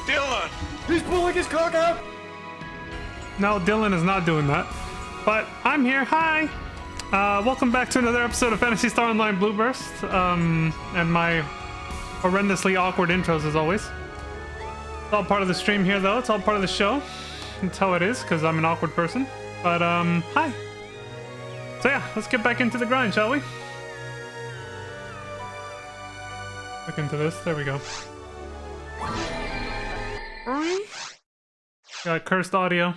Dylan! He's pulling his cock out! No, Dylan is not doing that. But I'm here. Hi! Welcome back to another episode of Phantasy Star Online Blue Burst. And my horrendously awkward intros as always. It's all part of the stream here though. It's all part of the show. That's how it is, because I'm an awkward person. But, hi. So yeah, let's get back into the grind, shall we? Look into this. There we go. Got cursed audio.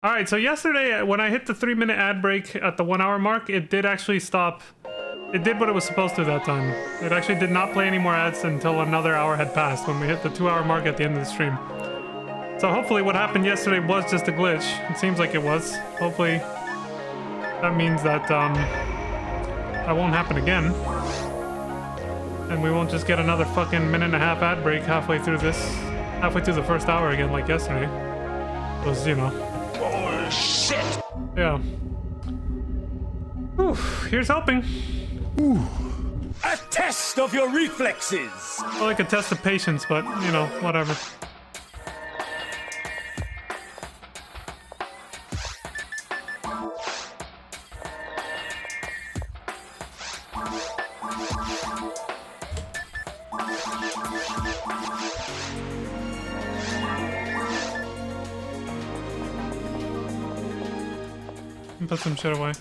Alright, so yesterday when I hit the 3-minute ad break at the 1 hour mark, it did actually stop. It did what it was supposed to that time. It actually did not play any more ads until another hour had passed when we hit the 2 hour mark at the end of the stream. So hopefully what happened yesterday was just a glitch. It seems like it was. Hopefully that means that that won't happen again. And we won't just get another fucking 1.5-minute ad break halfway through the first hour again like yesterday. It was, you know. Oh, shit! Yeah. Whew, here's hoping. Ooh. A test of your reflexes! Well, like a test of patience, but, you know, whatever. Put some shit away.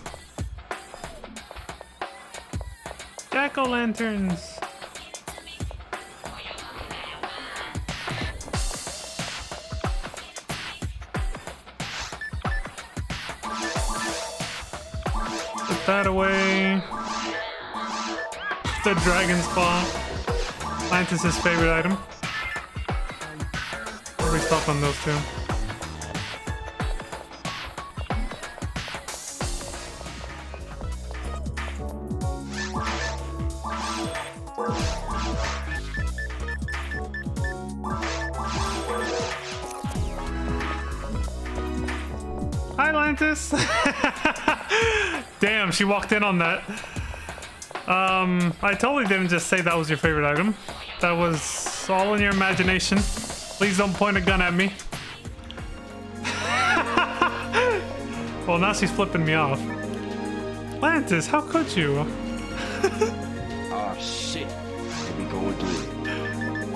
Jack-o'-lanterns. Put that away. The dragon's claw. Atlantis' favorite item. We'll restock on those two. Damn, she walked in on that. I totally didn't just say that was your favorite item. That was all in your imagination. Please don't point a gun at me. Well, now she's flipping me off. Atlantis, how could you? Oh shit. Here we go again.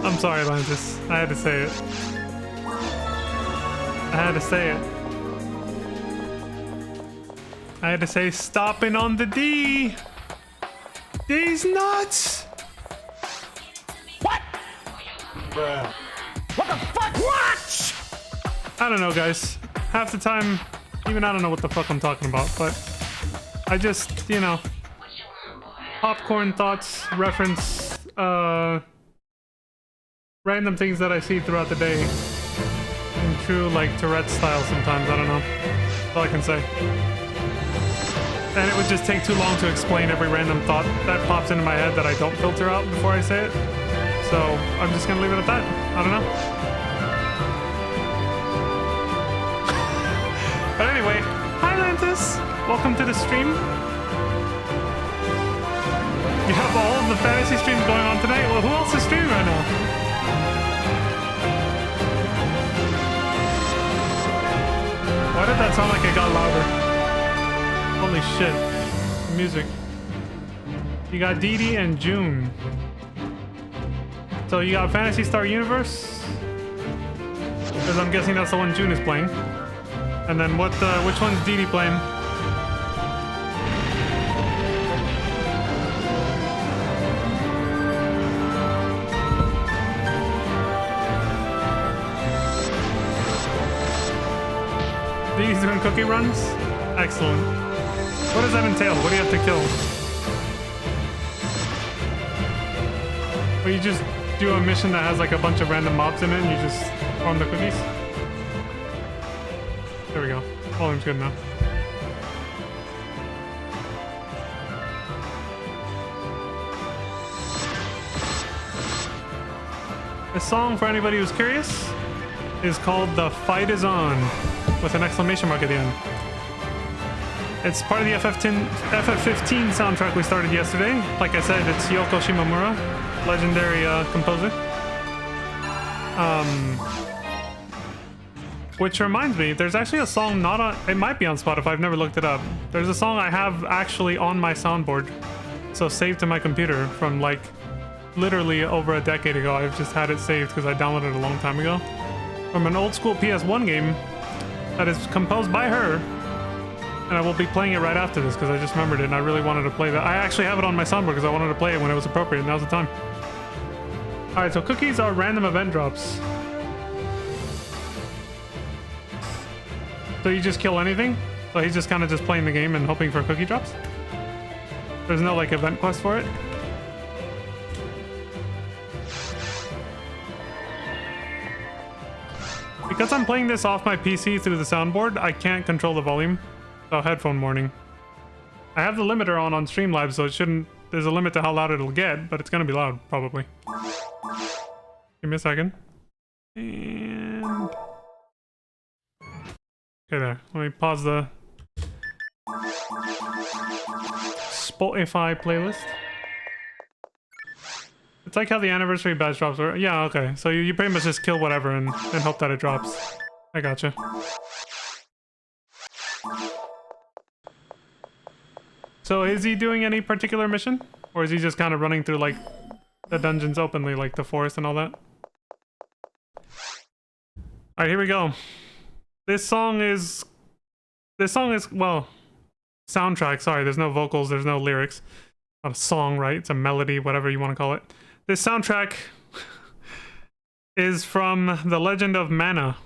I'm sorry, Atlantis. I had to say it. I had to say it. I had to say stopping on the D. D's nuts. What? Bruh. What the fuck? What? I don't know, guys. Half the time, even I don't know what the fuck I'm talking about, but I just, you know, popcorn thoughts, reference, random things that I see throughout the day. In true, like, Tourette style sometimes, I don't know. That's all I can say. And it would just take too long to explain every random thought that pops into my head that I don't filter out before I say it. So I'm just gonna leave it at that. I don't know. But anyway, hi Lantis! Welcome to the stream. You have all of the fantasy streams going on tonight? Well, who else is streaming right now? Why did that sound like it got louder? Holy shit. The music. You got Dee Dee and June. So you got Phantasy Star Universe? Because I'm guessing that's the one June is playing. And then which one's Dee Dee playing? Dee Dee's doing cookie runs? Excellent. What does that entail? What do you have to kill? Or you just do a mission that has like a bunch of random mobs in it and you just farm the cookies? There we go. Volume's good now. This song, for anybody who's curious, is called The Fight Is On, with an exclamation mark at the end. It's part of the FF15 soundtrack we started yesterday. Like I said, it's Yoko Shimomura, legendary composer. Which reminds me, there's actually a song not on... It might be on Spotify, I've never looked it up. There's a song I have actually on my soundboard. So saved to my computer from like literally over a decade ago. I've just had it saved because I downloaded it a long time ago. From an old school PS1 game that is composed by her. And I will be playing it right after this because I just remembered it and I really wanted to play that. I actually have it on my soundboard because I wanted to play it when it was appropriate. Now's the time. Alright, so cookies are random event drops. So you just kill anything? So he's just kind of just playing the game and hoping for cookie drops? There's no like event quest for it? Because I'm playing this off my PC through the soundboard, I can't control the volume. So headphone warning. I have the limiter on Streamlabs, so it shouldn't... There's a limit to how loud it'll get, but it's gonna be loud, probably. Give me a second. And... Okay, there. Let me pause the Spotify playlist. It's like how the anniversary badge drops were. Yeah, okay. So you pretty much just kill whatever and hope that it drops. I gotcha. So is he doing any particular mission? Or is he just kind of running through like the dungeons openly, like the forest and all that? Alright, here we go. This song is, well, soundtrack, sorry, there's no vocals, there's no lyrics. Not a song, right? It's a melody, whatever you want to call it. This soundtrack is from the Legend of Mana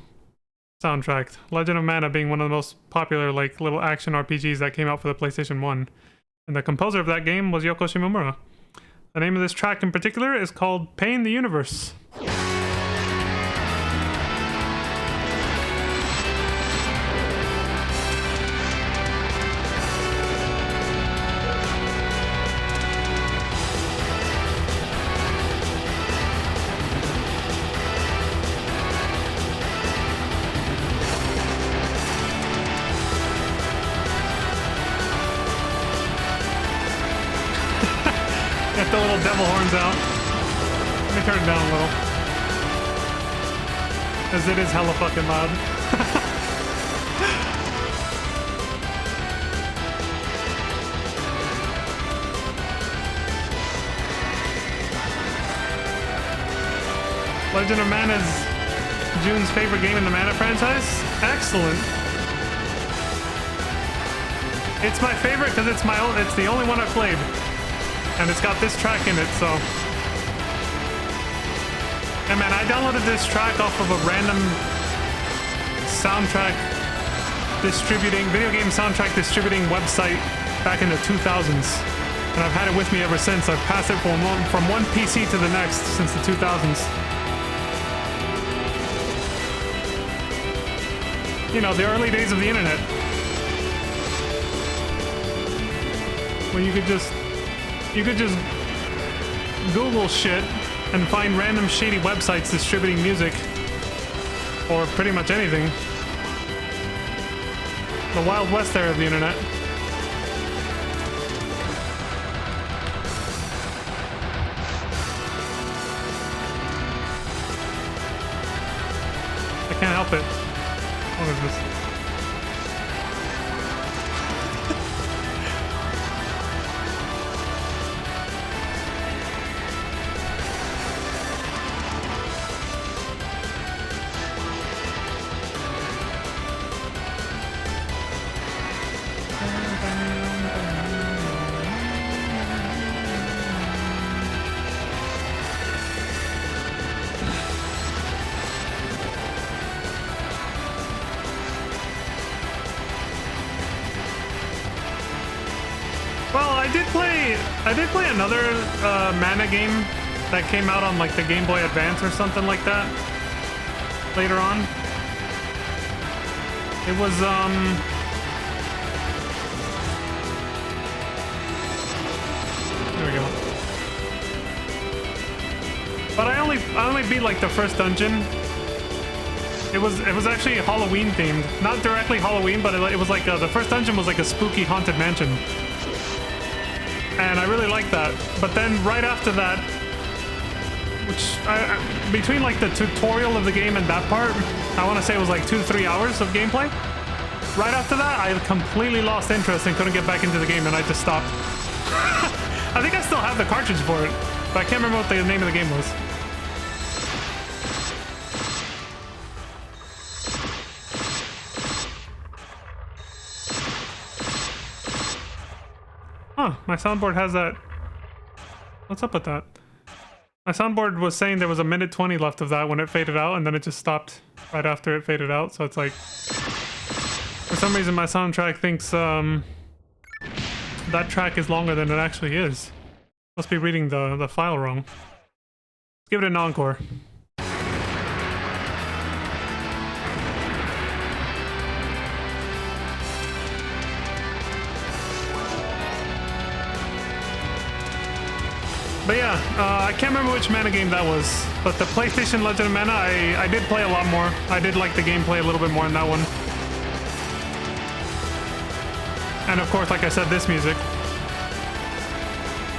soundtrack. Legend of Mana being one of the most popular, like, little action RPGs that came out for the PlayStation 1. And the composer of that game was Yoko Shimomura. The name of this track in particular is called Pain the Universe. Get the little devil horns out. Let me turn it down a little. As it is hella fucking loud. Legend of Mana is June's favorite game in the Mana franchise? Excellent. It's my favorite because it's my own, it's the only one I've played. And it's got this track in it, so... And man, I downloaded this track off of a random soundtrack distributing, video game soundtrack distributing website back in the 2000s. And I've had it with me ever since. I've passed it from one PC to the next since the 2000s. You know, the early days of the internet. When you could just Google shit and find random shady websites distributing music or pretty much anything. The Wild West era of the internet. I can't help it. What is this? I did play another Mana game that came out on like the Game Boy Advance or something like that later on. It was there we go. But I only beat like the first dungeon. It was actually Halloween themed, not directly Halloween, but it was like the first dungeon was like a spooky haunted mansion. And I really liked that. But then right after that, between like the tutorial of the game and that part, I want to say it was like 2 to 3 hours of gameplay. Right after that, I completely lost interest and couldn't get back into the game, and I just stopped. I think I still have the cartridge for it, but I can't remember what the name of the game was. Huh, my soundboard has that. What's up with that? My soundboard was saying there was 1:20 left of that when it faded out, and then it just stopped right after it faded out, so it's like... For some reason, my soundtrack thinks that track is longer than it actually is. Must be reading the file wrong. Let's give it an encore. But yeah, I can't remember which mana game that was, but the PlayStation Legend of Mana, I did play a lot more. I did like the gameplay a little bit more in that one. And of course, like I said, this music.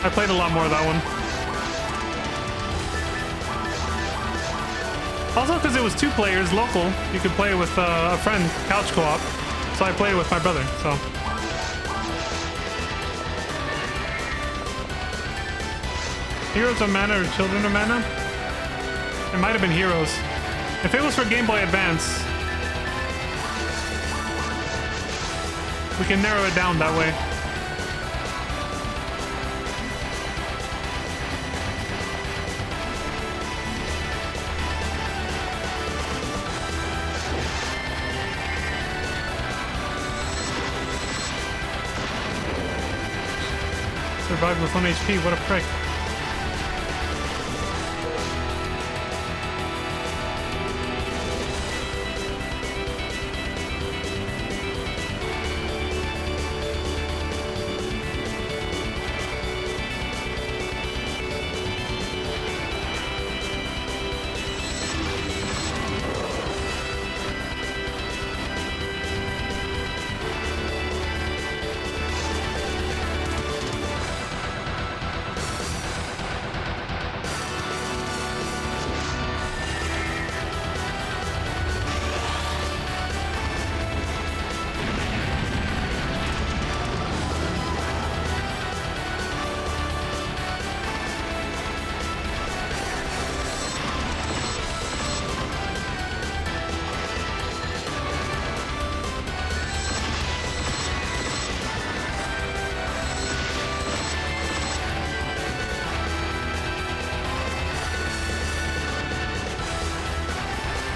I played a lot more of that one. Also, because it was 2 players, local, you could play with a friend, couch co-op. So I played with my brother, so... Heroes of Mana or Children of Mana? It might have been Heroes. If it was for Game Boy Advance, we can narrow it down that way. Survived with 1 HP, what a prick.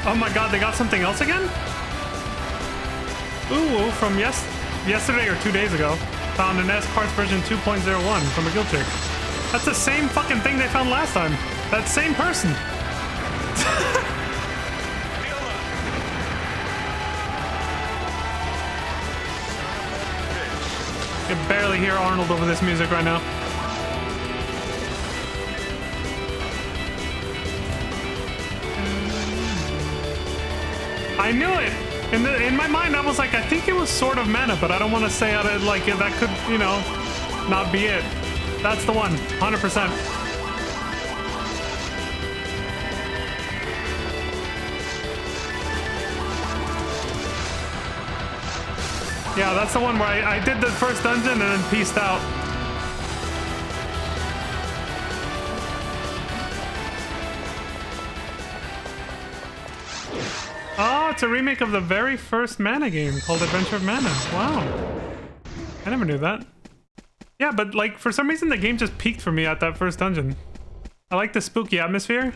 Oh my god, they got something else again? Ooh, from yesterday or 2 days ago. Found an S parts version 2.01 from a guild chick. That's the same fucking thing they found last time. That same person. I can barely hear Arnold over this music right now. I knew it! In my mind, I was like, I think it was Sword of Mana, but I don't want to say out of, like, that could, you know, not be it. That's the one, 100%. Yeah, that's the one where I did the first dungeon and then peaced out. Oh, it's a remake of the very first Mana game called Adventure of Mana. Wow. I never knew that. Yeah, but like for some reason the game just peaked for me at that first dungeon. I like the spooky atmosphere.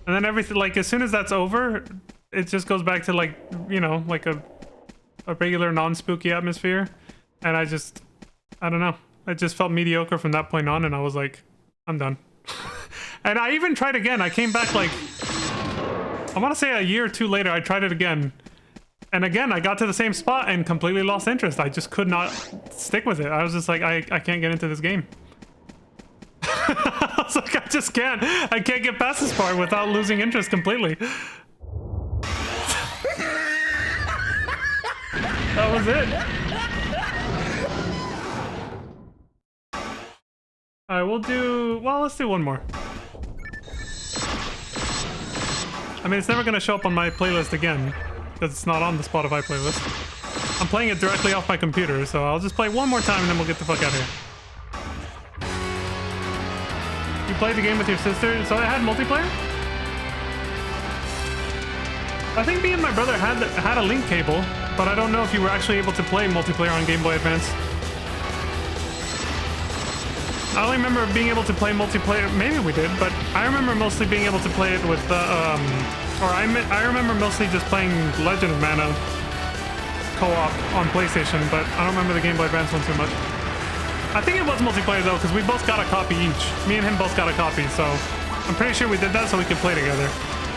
And then everything, like as soon as that's over, it just goes back to like, you know, like a regular non-spooky atmosphere. And I don't know. I just felt mediocre from that point on and I was like, I'm done. And I even tried again. I came back like, I want to say a year or two later, I tried it again. And again, I got to the same spot and completely lost interest. I just could not stick with it. I was just like, I can't get into this game. I was like, I just can't. I can't get past this part without losing interest completely. That was it. Alright, we'll do... Well, let's do one more. I mean, it's never gonna show up on my playlist again because it's not on the Spotify playlist. I'm playing it directly off my computer, so I'll just play one more time and then we'll get the fuck out of here. You played the game with your sister, so it had multiplayer? I think me and my brother had a link cable, but I don't know if you were actually able to play multiplayer on Game Boy Advance. I only remember being able to play multiplayer. Maybe we did, but I remember mostly being able to play it with the, I remember mostly just playing Legend of Mana co-op on PlayStation, but I don't remember the Game Boy Advance one too much. I think it was multiplayer though, because we both got a copy each. Me and him both got a copy, so I'm pretty sure we did that so we could play together.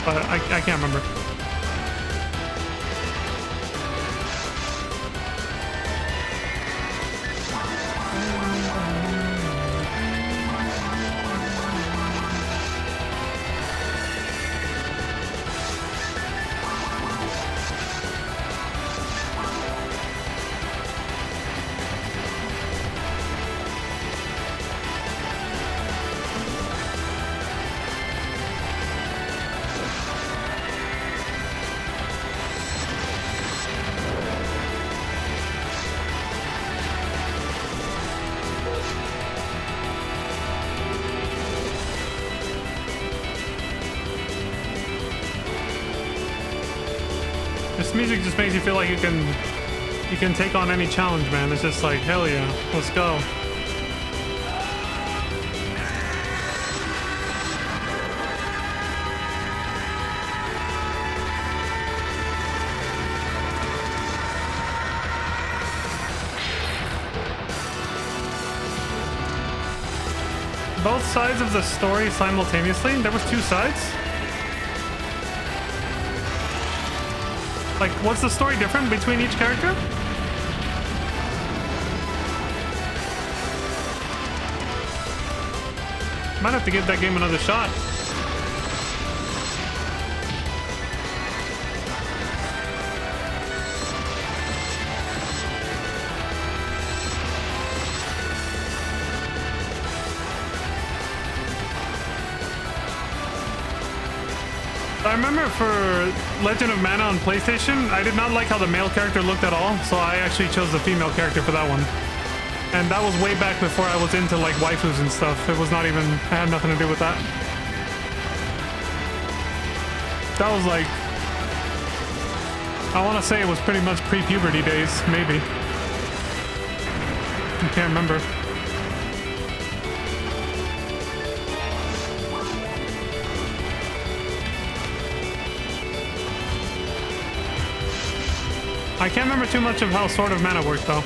But I can't remember. This music just makes you feel like you can take on any challenge, man. It's just like, hell yeah, let's go. Both sides of the story simultaneously? There was two sides? Like, what's the story different between each character? Might have to give that game another shot. I remember for Legend of Mana on PlayStation, I did not like how the male character looked at all, so I actually chose the female character for that one. And that was way back before I was into like waifus and stuff. It was not even, I had nothing to do with that. That was like, I want to say it was pretty much pre-puberty days, maybe. I can't remember. I can't remember too much of how Sword of Mana worked, though.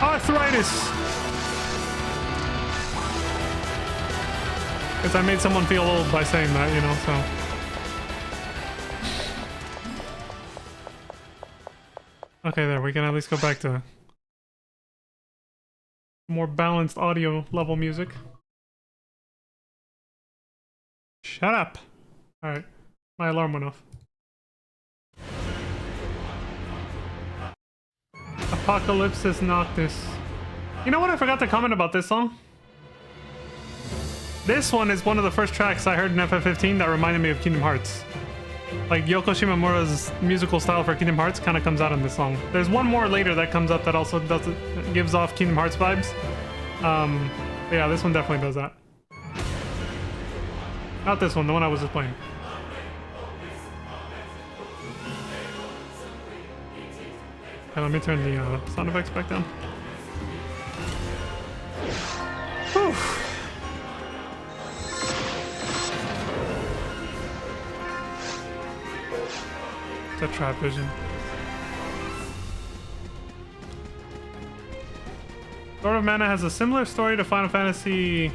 Arthritis! Because I made someone feel old by saying that, you know, so... Okay, there, we can at least go back to... more balanced audio level music. Shut up. Alright. My alarm went off. Apocalypsis Noctis. You know what? I forgot to comment about this song. This one is one of the first tracks I heard in FF15 that reminded me of Kingdom Hearts. Like, Yoko Shimomura's musical style for Kingdom Hearts kind of comes out in this song. There's one more later that comes up that also does it, gives off Kingdom Hearts vibes. But yeah, this one definitely does that. Not this one, the one I was just playing. Okay, let me turn the sound effects back down. Whew. It's a trap vision. Sword of Mana has a similar story to Final Fantasy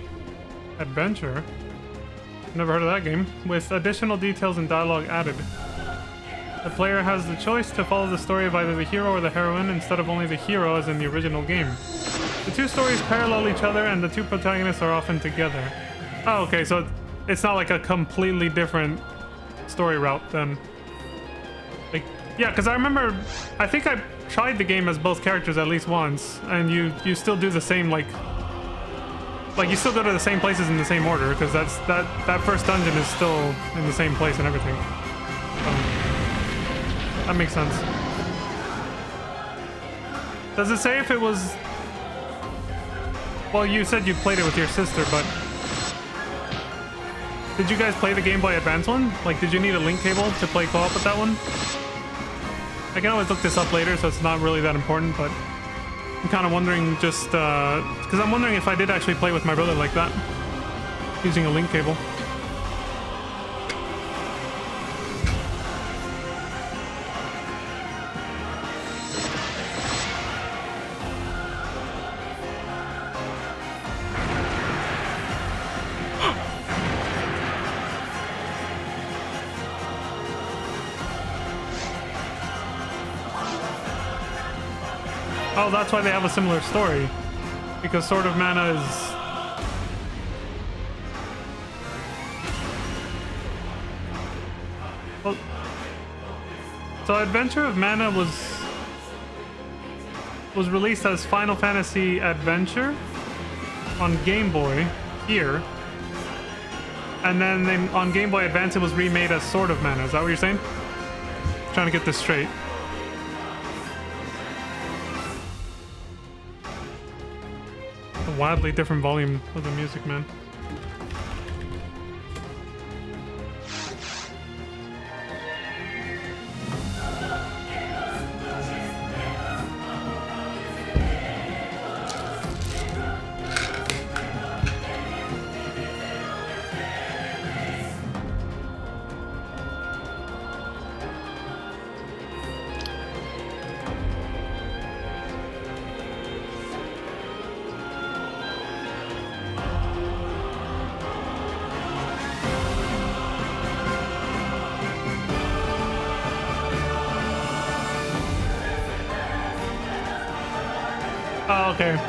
Adventure. Never heard of that game. With additional details and dialogue added. The player has the choice to follow the story of either the hero or the heroine instead of only the hero as in the original game. The two stories parallel each other and the two protagonists are often together. Oh, okay, so it's not like a completely different story route then. Like, yeah, because I remember, I think I tried the game as both characters at least once, and you still do the same like you still go to the same places in the same order, because that first dungeon is still in the same place and everything. That makes sense. Does it say if it was? Well, you said you played it with your sister, but did you guys play the Game Boy Advance one? Like, did you need a link cable to play co-op with that one? I can always look this up later, so it's not really that important, but I'm kind of wondering just, because I'm wondering if I did actually play with my brother like that, using a link cable. Oh, that's why they have a similar story. Because Sword of Mana is... Well, so Adventure of Mana was released as Final Fantasy Adventure on Game Boy here. And then on Game Boy Advance it was remade as Sword of Mana. Is that what you're saying? I'm trying to get this straight. A wildly different volume of the music, man. Oh, okay.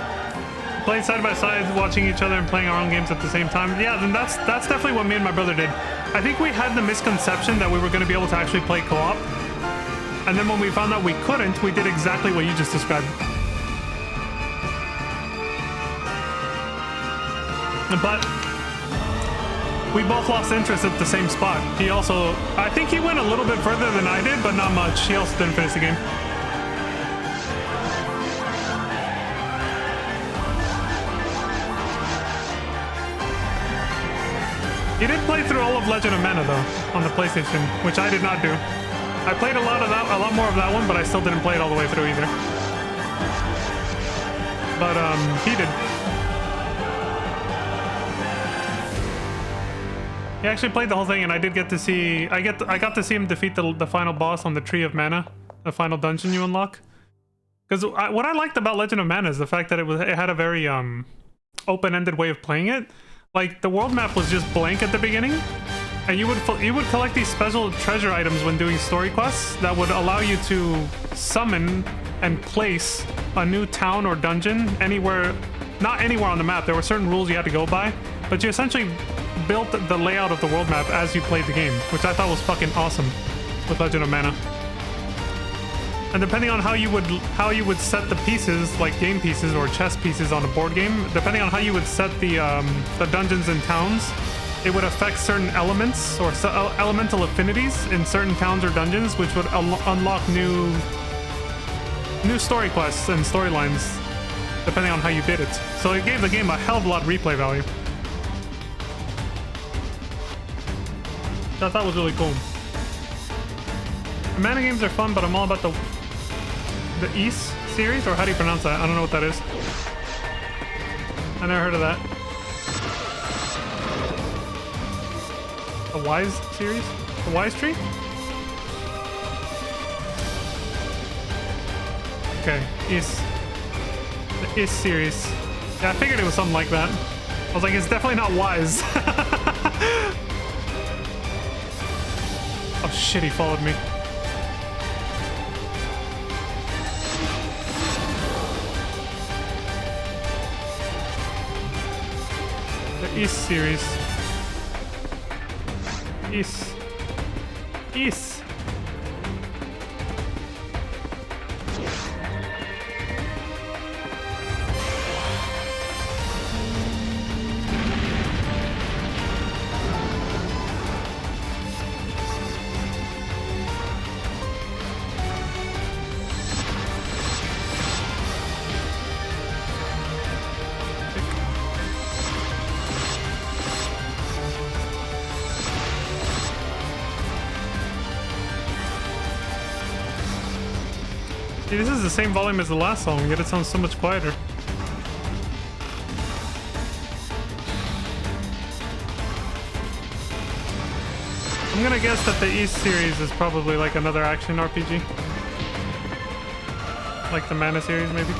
Playing side by side, watching each other and playing our own games at the same time. Yeah, then that's definitely what me and my brother did. I think we had the misconception that we were going to be able to actually play co-op. And then when we found out we couldn't, we did exactly what you just described. But we both lost interest at the same spot. He also, I think he went a little bit further than I did, but not much. He also didn't finish the game. He did play through all of Legend of Mana though, on the PlayStation, which I did not do. I played a lot more of that one, but I still didn't play it all the way through either. But he did. He actually played the whole thing, and I did get to see. I got to see him defeat the final boss on the Tree of Mana, the final dungeon you unlock. Because what I liked about Legend of Mana is the fact that it had a very open-ended way of playing it. Like, the world map was just blank at the beginning, and you would collect these special treasure items when doing story quests that would allow you to summon and place a new town or dungeon anywhere, not anywhere on the map. There were certain rules you had to go by, but you essentially built the layout of the world map as you played the game, which I thought was fucking awesome with Legend of Mana. And depending on how you would set the pieces, like game pieces or chess pieces on a board game, depending on how you would set the dungeons and towns, it would affect certain elements or elemental affinities in certain towns or dungeons, which would unlock new story quests and storylines, depending on how you did it. So it gave the game a hell of a lot of replay value. Which I thought was really cool. The Mana games are fun, but I'm all about the East series, or how do you pronounce that? I don't know what that is. I never heard of that. The Wise series? The Wise Tree? Okay, East. The East series. Yeah, I figured it was something like that. I was like, it's definitely not Wise. Oh shit, he followed me. East series. East. See, this is the same volume as the last song, yet it sounds so much quieter. I'm gonna guess that the East series is probably like another action RPG. Like the Mana series, maybe.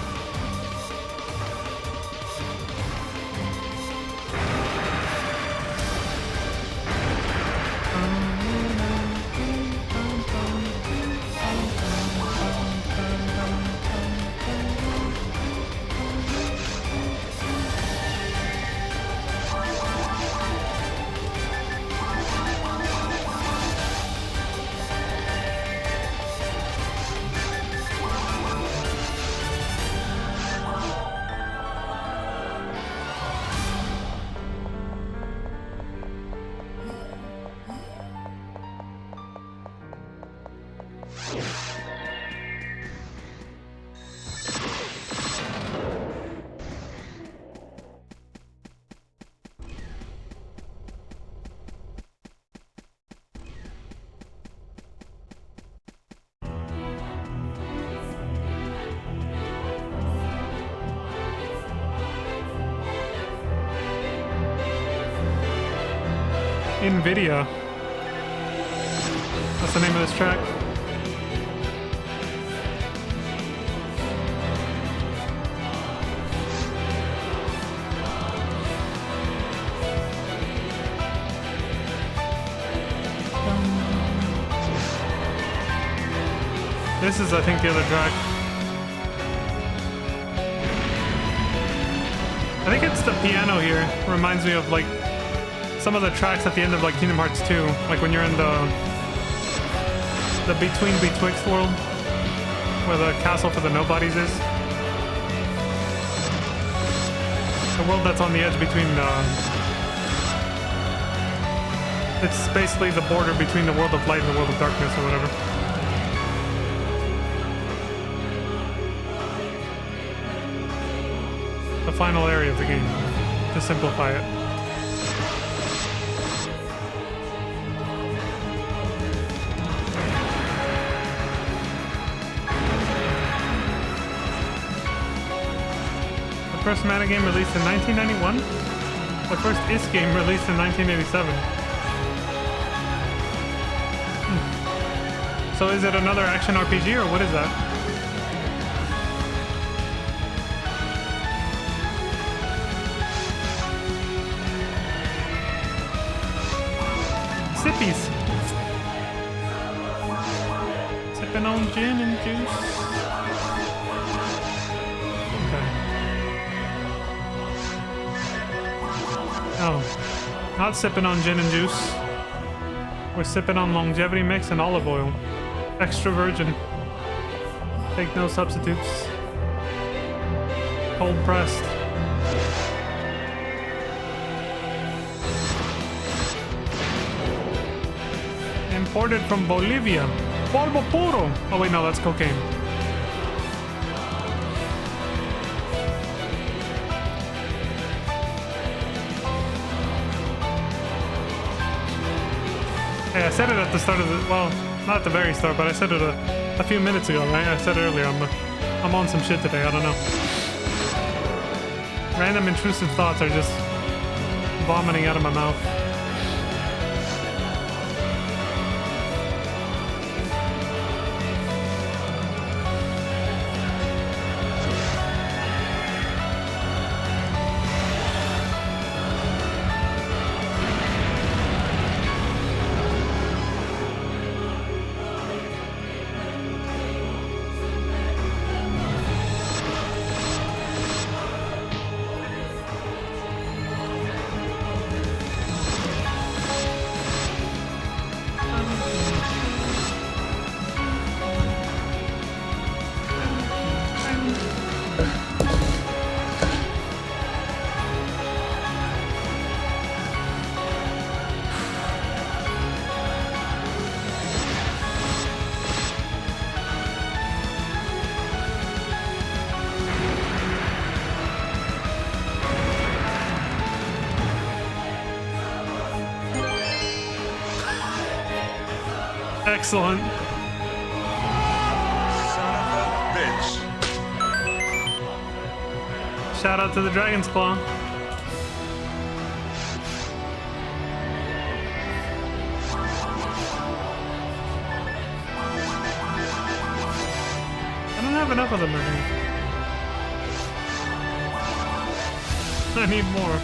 Nvidia. That's the name of this track. This is, I think, the other track. I think it's the piano here. Reminds me of like some of the tracks at the end of like Kingdom Hearts 2, like when you're in the between betwixt world, where the castle for the nobodies is. The world that's on the edge between it's basically the border between the world of light and the world of darkness or whatever. The final area of the game, to simplify it. The first Mana game released in 1991. The first Is game released in 1987. So is it another action RPG or what is that? Sippies. Sipping on gin and juice. Okay. Oh, not sipping on gin and juice. We're sipping on longevity mix and olive oil. Extra virgin. Take no substitutes. Cold pressed. Imported from Bolivia. Polvo puro. Oh wait, no, that's cocaine. Hey, I said it at the start of the, well, not at the very start, but I said it a few minutes ago, right? I said earlier, I'm on some shit today, I don't know. Random intrusive thoughts are just vomiting out of my mouth. Son Excellent. of a bitch. shout out to the Dragon's Claw. I don't have enough of them, I think. I need more.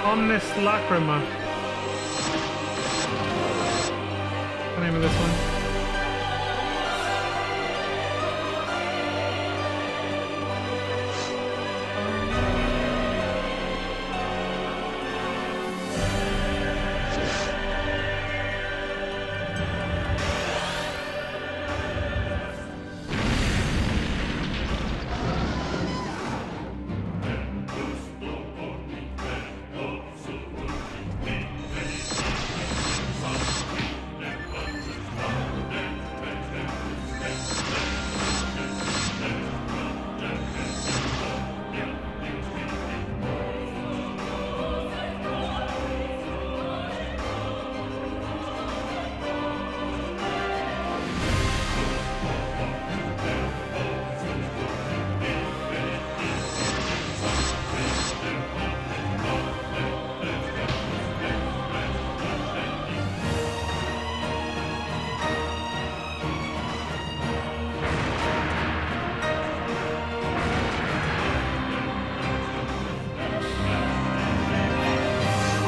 Omnis Lacrima. What's the name of this one?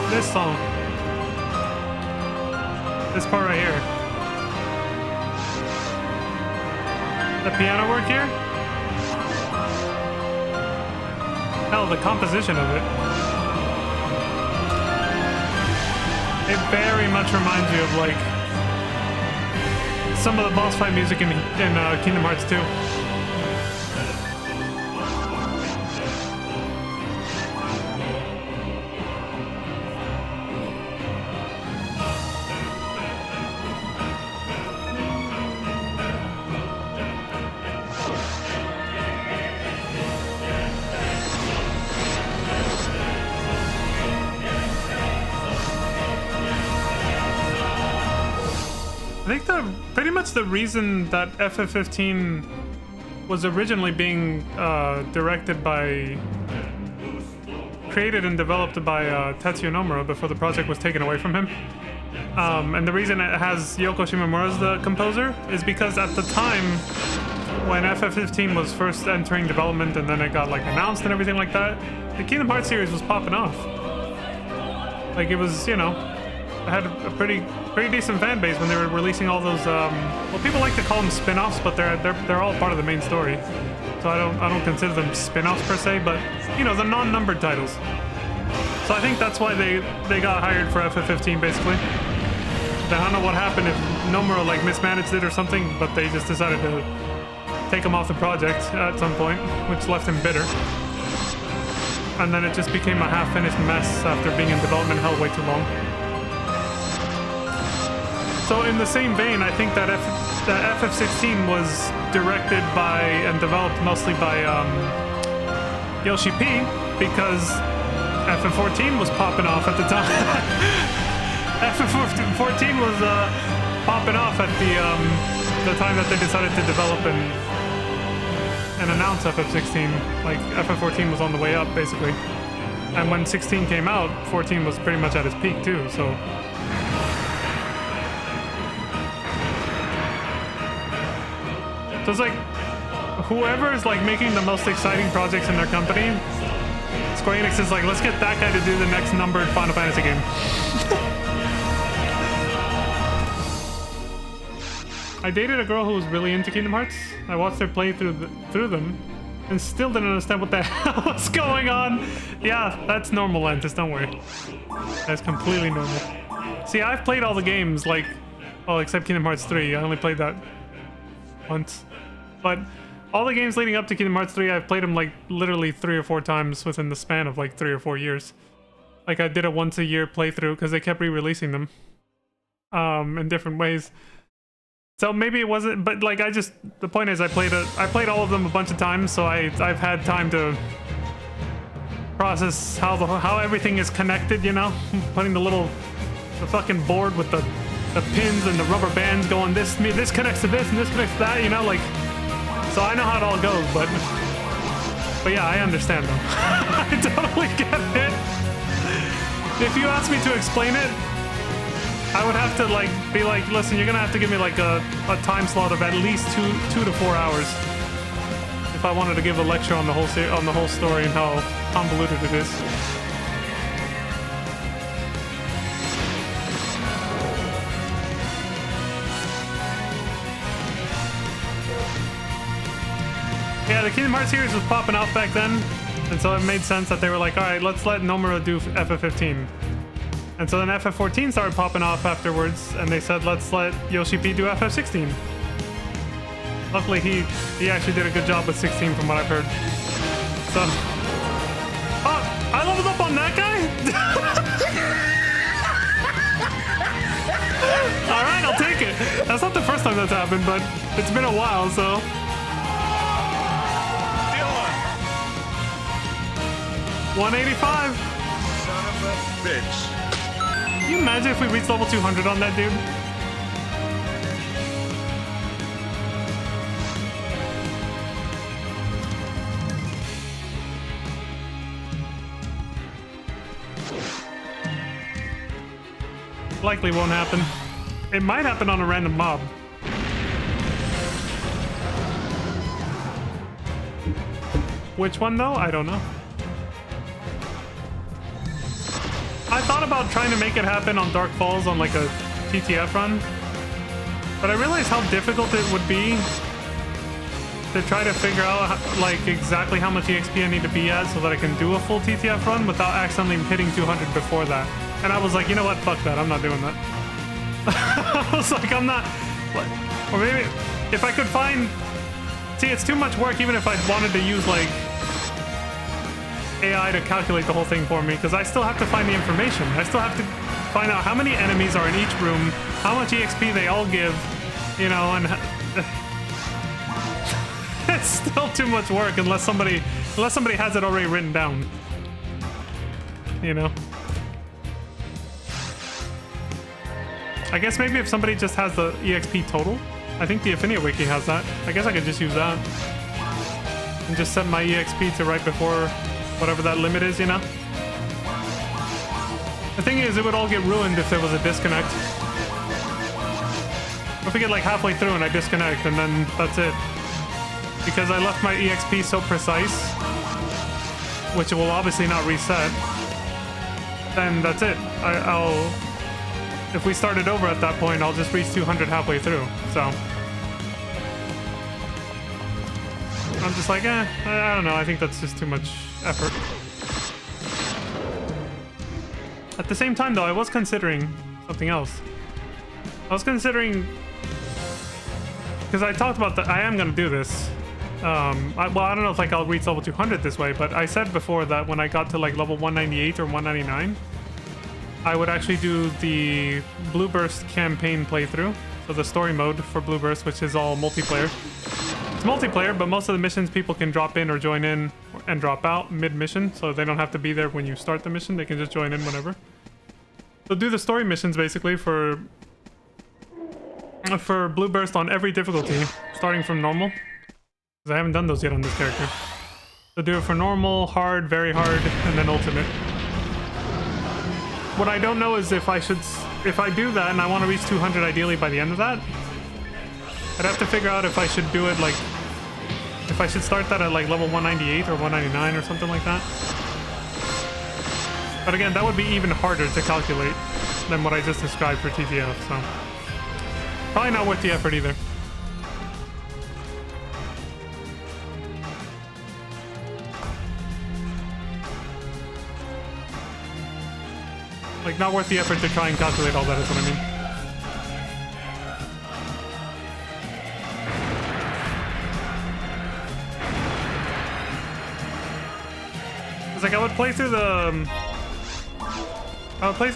This song. This part right here. The piano work here? Hell, the composition of it. It very much reminds you of like some of the boss fight music in Kingdom Hearts 2. I think pretty much the reason that FF15 was originally being created and developed by Tetsuya Nomura before the project was taken away from him. And the reason it has Yoko Shimomura as the composer is because at the time when FF15 was first entering development and then it got like announced and everything like that, the Kingdom Hearts series was popping off. Like it was, you know, had a pretty decent fan base when they were releasing all those well, people like to call them spin-offs, but they're all part of the main story, so I don't consider them spin-offs per se, but you know, the non-numbered titles. So I think that's why they got hired for FF15 basically. I don't know what happened, if Nomura like mismanaged it or something, but they just decided to take him off the project at some point, which left him bitter, and then it just became a half-finished mess after being in development hell way too long. So in the same vein, I think that FF16 was directed by and developed mostly by Yoshi P, because FF14 was popping off at the time. FF14 was popping off at the time that they decided to develop and announce FF16. Like FF14 was on the way up basically, and when 16 came out, 14 was pretty much at its peak too. So. So it's like, whoever is like making the most exciting projects in their company, Square Enix is like, let's get that guy to do the next numbered Final Fantasy game. I dated a girl who was really into Kingdom Hearts. I watched her play through them, and still didn't understand what the hell was going on. Yeah, that's normal, Lantis, don't worry. That's completely normal. See, I've played all the games, like, Well, except Kingdom Hearts 3. I only played that once. But all the games leading up to Kingdom Hearts 3, I've played them like literally 3 or 4 times within the span of like 3 or 4 years. Like I did a once a year playthrough because they kept re-releasing them in different ways. So maybe it wasn't, but like the point is I played all of them a bunch of times, so I've had time to process how everything is connected, you know? Putting the fucking board with the pins and the rubber bands going this connects to this and this connects to that, you know, like, so I know how it all goes, but yeah, I understand though. I totally get it. If you ask me to explain it, I would have to like be like, listen, you're gonna have to give me like a time slot of at least 2 to 4 hours if I wanted to give a lecture on the whole story and how convoluted it is. Yeah, the Kingdom Hearts series was popping off back then, and so it made sense that they were like, all right, let's let Nomura do FF15. And so then FF14 started popping off afterwards, and they said, let's let Yoshi P do FF16. Luckily, he actually did a good job with 16 from what I've heard. So, oh, I leveled up on that guy? All right, I'll take it. That's not the first time that's happened, but it's been a while, so. 185. Son of a bitch. Can you imagine if we reached level 200 on that dude? Likely won't happen. It might happen on a random mob. Which one though? I don't know. I thought about trying to make it happen on Dark Falls on like a TTF run, but I realized how difficult it would be to try to figure out like exactly how much EXP I need to be at so that I can do a full TTF run without accidentally hitting 200 before that. And I was like, you know what, fuck that, I'm not doing that. I was like, I'm not, or maybe if I could find, see, it's too much work even if I wanted to use like AI to calculate the whole thing for me, because I still have to find the information. I still have to find out how many enemies are in each room, how much EXP they all give, you know, and it's still too much work unless somebody has it already written down, you know. I guess maybe if somebody just has the EXP total, I think the Affinia Wiki has that. I guess I could just use that and just set my EXP to right before whatever that limit is, you know? The thing is, it would all get ruined if there was a disconnect. If we get like halfway through and I disconnect and then that's it. Because I left my EXP so precise, which will obviously not reset, then that's it. I'll if we started over at that point, I'll just reach 200 halfway through, so. I'm just like, I don't know, I think that's just too much effort. At the same time though, I was considering something else. I was considering, because I talked about that, I am gonna do this. Well, I don't know if like I'll reach level 200 this way, but I said before that when I got to like level 198 or 199, I would actually do the Blue Burst campaign playthrough. So the story mode for Blue Burst, which is all multiplayer. It's multiplayer, but most of the missions people can drop in or join in and drop out mid-mission, so they don't have to be there when you start the mission. They can just join in whenever. So do the story missions basically for Blue Burst on every difficulty, starting from normal. Because I haven't done those yet on this character. So do it for normal, hard, very hard, and then ultimate. What I don't know is if I do that and I want to reach 200 ideally by the end of that, I'd have to figure out if I should do it like, if I should start that at like level 198 or 199 or something like that. But again, that would be even harder to calculate than what I just described for TTF, so. Probably not worth the effort either. Like, not worth the effort to try and calculate all that is what I mean. It's like I would play through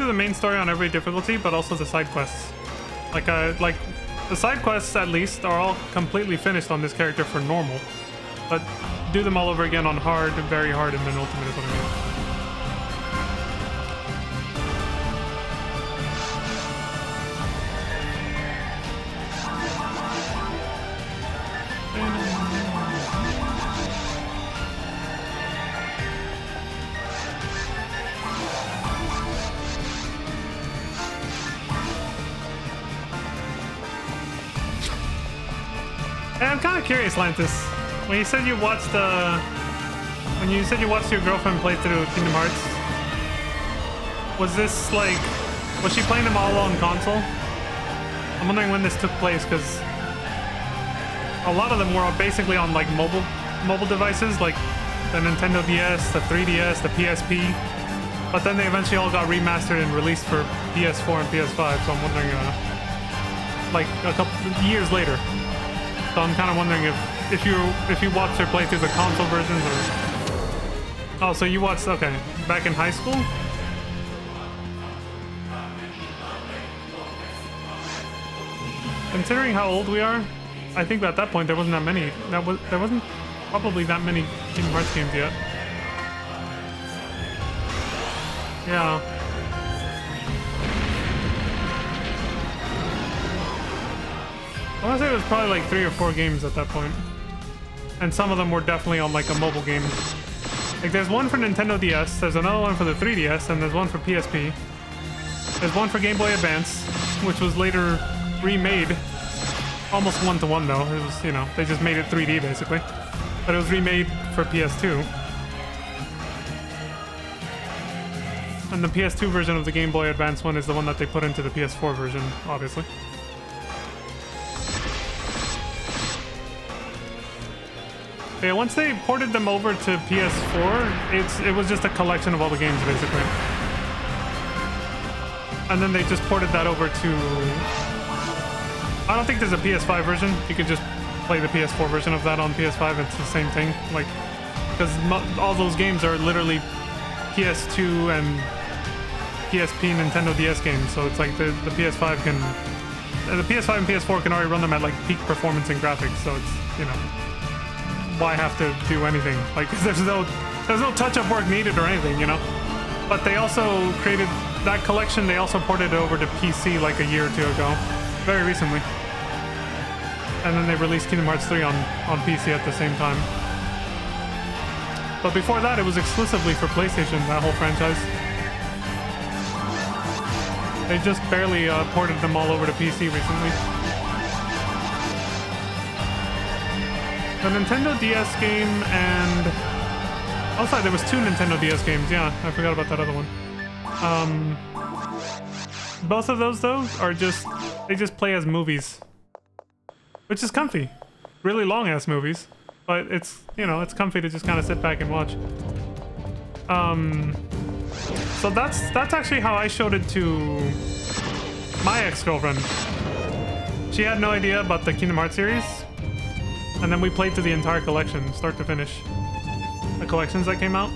the main story on every difficulty, but also the side quests. Like the side quests at least are all completely finished on this character for normal, but do them all over again on hard, very hard, and then ultimate is what I mean. I'm kind of curious, Lantis. When you said you watched your girlfriend play through Kingdom Hearts, was this like, was she playing them all on console? I'm wondering when this took place, because a lot of them were basically on like mobile devices, like the Nintendo DS, the 3DS, the PSP. But then they eventually all got remastered and released for PS4 and PS5. So I'm wondering, like a couple years later. So I'm kind of wondering if you watched her play through the console versions or... Oh, so you watched, okay, back in high school? Considering how old we are, I think at that point there wasn't that many. There wasn't probably that many Kingdom Hearts games yet. Yeah. I want to say it was probably like 3 or 4 games at that point. And some of them were definitely on like a mobile game. Like there's one for Nintendo DS, there's another one for the 3DS, and there's one for PSP. There's one for Game Boy Advance, which was later remade. Almost one-to-one though. It was, you know, they just made it 3D basically. But it was remade for PS2. And the PS2 version of the Game Boy Advance one is the one that they put into the PS4 version, obviously. Yeah, once they ported them over to PS4, it was just a collection of all the games, basically. And then they just ported that over to... I don't think there's a PS5 version. You could just play the PS4 version of that on PS5. It's the same thing. Like, because all those games are literally PS2 and PSP Nintendo DS games. So it's like the PS5 can... The PS5 and PS4 can already run them at like peak performance and graphics. So it's, you know... Why have to do anything? Like, there's no touch-up work needed or anything, you know? But they also created that collection, they also ported it over to PC like a year or two ago. Very recently. And then they released Kingdom Hearts 3 on PC at the same time. But before that, it was exclusively for PlayStation, that whole franchise. They just barely ported them all over to PC recently. The Nintendo DS game and... Oh, sorry, there was 2 Nintendo DS games. Yeah, I forgot about that other one. Both of those, though, are just... They just play as movies. Which is comfy. Really long-ass movies. But it's, you know, it's comfy to just kind of sit back and watch. So that's actually how I showed it to my ex-girlfriend. She had no idea about the Kingdom Hearts series. And then we played through the entire collection, start to finish. The collections that came out.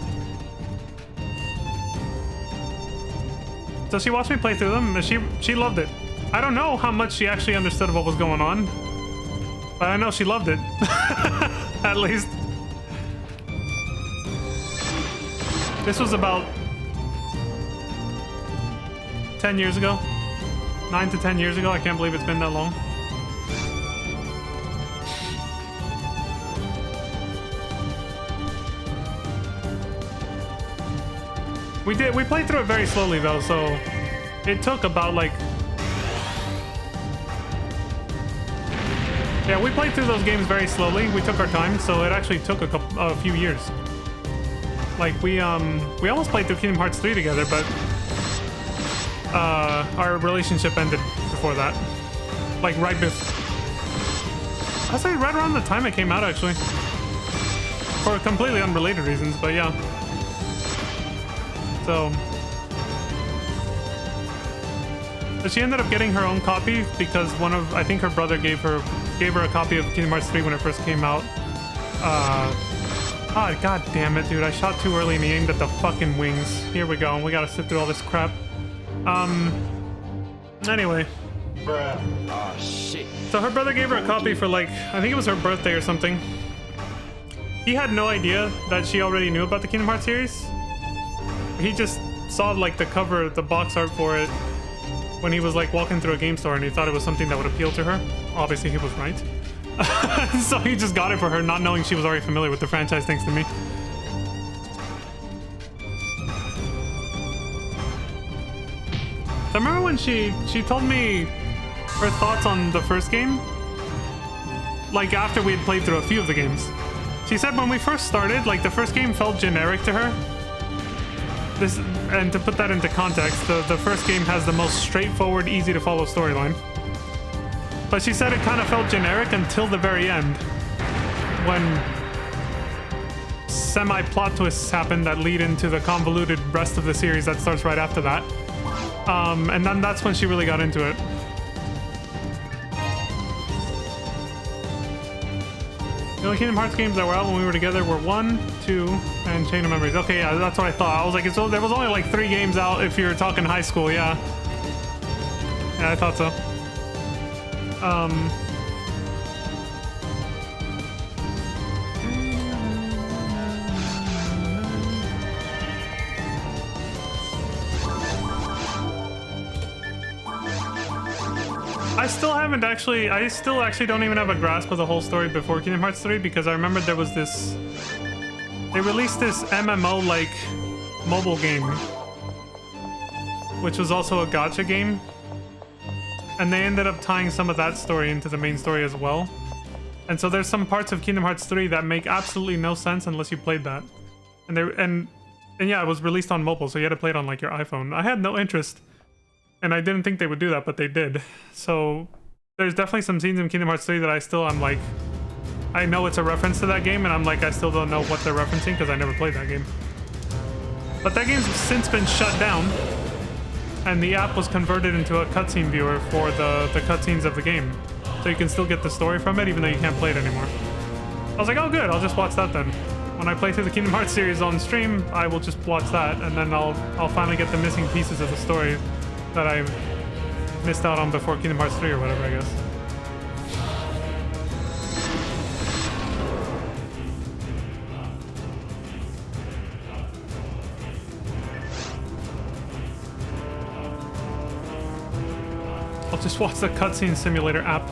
So she watched me play through them, and she loved it. I don't know how much she actually understood what was going on, but I know she loved it. At least. This was about 10 years ago. 9 to 10 years ago. I can't believe it's been that long. We played through it very slowly though, so it took about like... Yeah, we played through those games very slowly. We took our time, so it actually took a few years. Like we almost played through Kingdom Hearts 3 together, but our relationship ended before that. Like right before... I'd say right around the time it came out actually. For completely unrelated reasons, but yeah. So, but she ended up getting her own copy because I think her brother gave her a copy of Kingdom Hearts 3 when it first came out. I Oh, god damn it, dude. I shot too early and he aimed at the fucking wings. Here we go. We gotta sit through all this crap. Anyway. Oh, shit. So her brother gave her a copy for like, I think it was her birthday or something. He had no idea that she already knew about the Kingdom Hearts series. He just saw like the cover, the box art for it when he was like walking through a game store and he thought it was something that would appeal to her. Obviously he was right. So he just got it for her, not knowing she was already familiar with the franchise thanks to me. So I remember when she told me her thoughts on the first game, like after we had played through a few of the games. She said when we first started, like the first game felt generic to her. And to put that into context, the first game has the most straightforward, easy to follow storyline. But she said it kind of felt generic until the very end, when semi-plot twists happen that lead into the convoluted rest of the series that starts right after that. And then that's when she really got into it. The only Kingdom Hearts games that were out when we were together were 1, 2, and Chain of Memories. Okay, yeah, that's what I thought. I was like, there was only like 3 games out if you're talking high school, yeah. Yeah, I thought so. I still actually don't even have a grasp of the whole story before Kingdom Hearts 3 because I remember there was this... They released this MMO like mobile game, which was also a gacha game. And they ended up tying some of that story into the main story as well. And so there's some parts of Kingdom Hearts 3 that make absolutely no sense unless you played that. And yeah, it was released on mobile, so you had to play it on like your iPhone. I had no interest, and I didn't think they would do that, but they did. So there's definitely some scenes in Kingdom Hearts 3 that I'm like, I know it's a reference to that game, and I'm like, I still don't know what they're referencing because I never played that game. But that game's since been shut down, and the app was converted into a cutscene viewer for the cutscenes of the game. So you can still get the story from it, even though you can't play it anymore. I was like, oh good, I'll just watch that then. When I play through the Kingdom Hearts series on stream, I will just watch that, and then I'll finally get the missing pieces of the story that I missed out on before Kingdom Hearts 3 or whatever, I guess. I'll just watch the cutscene simulator app.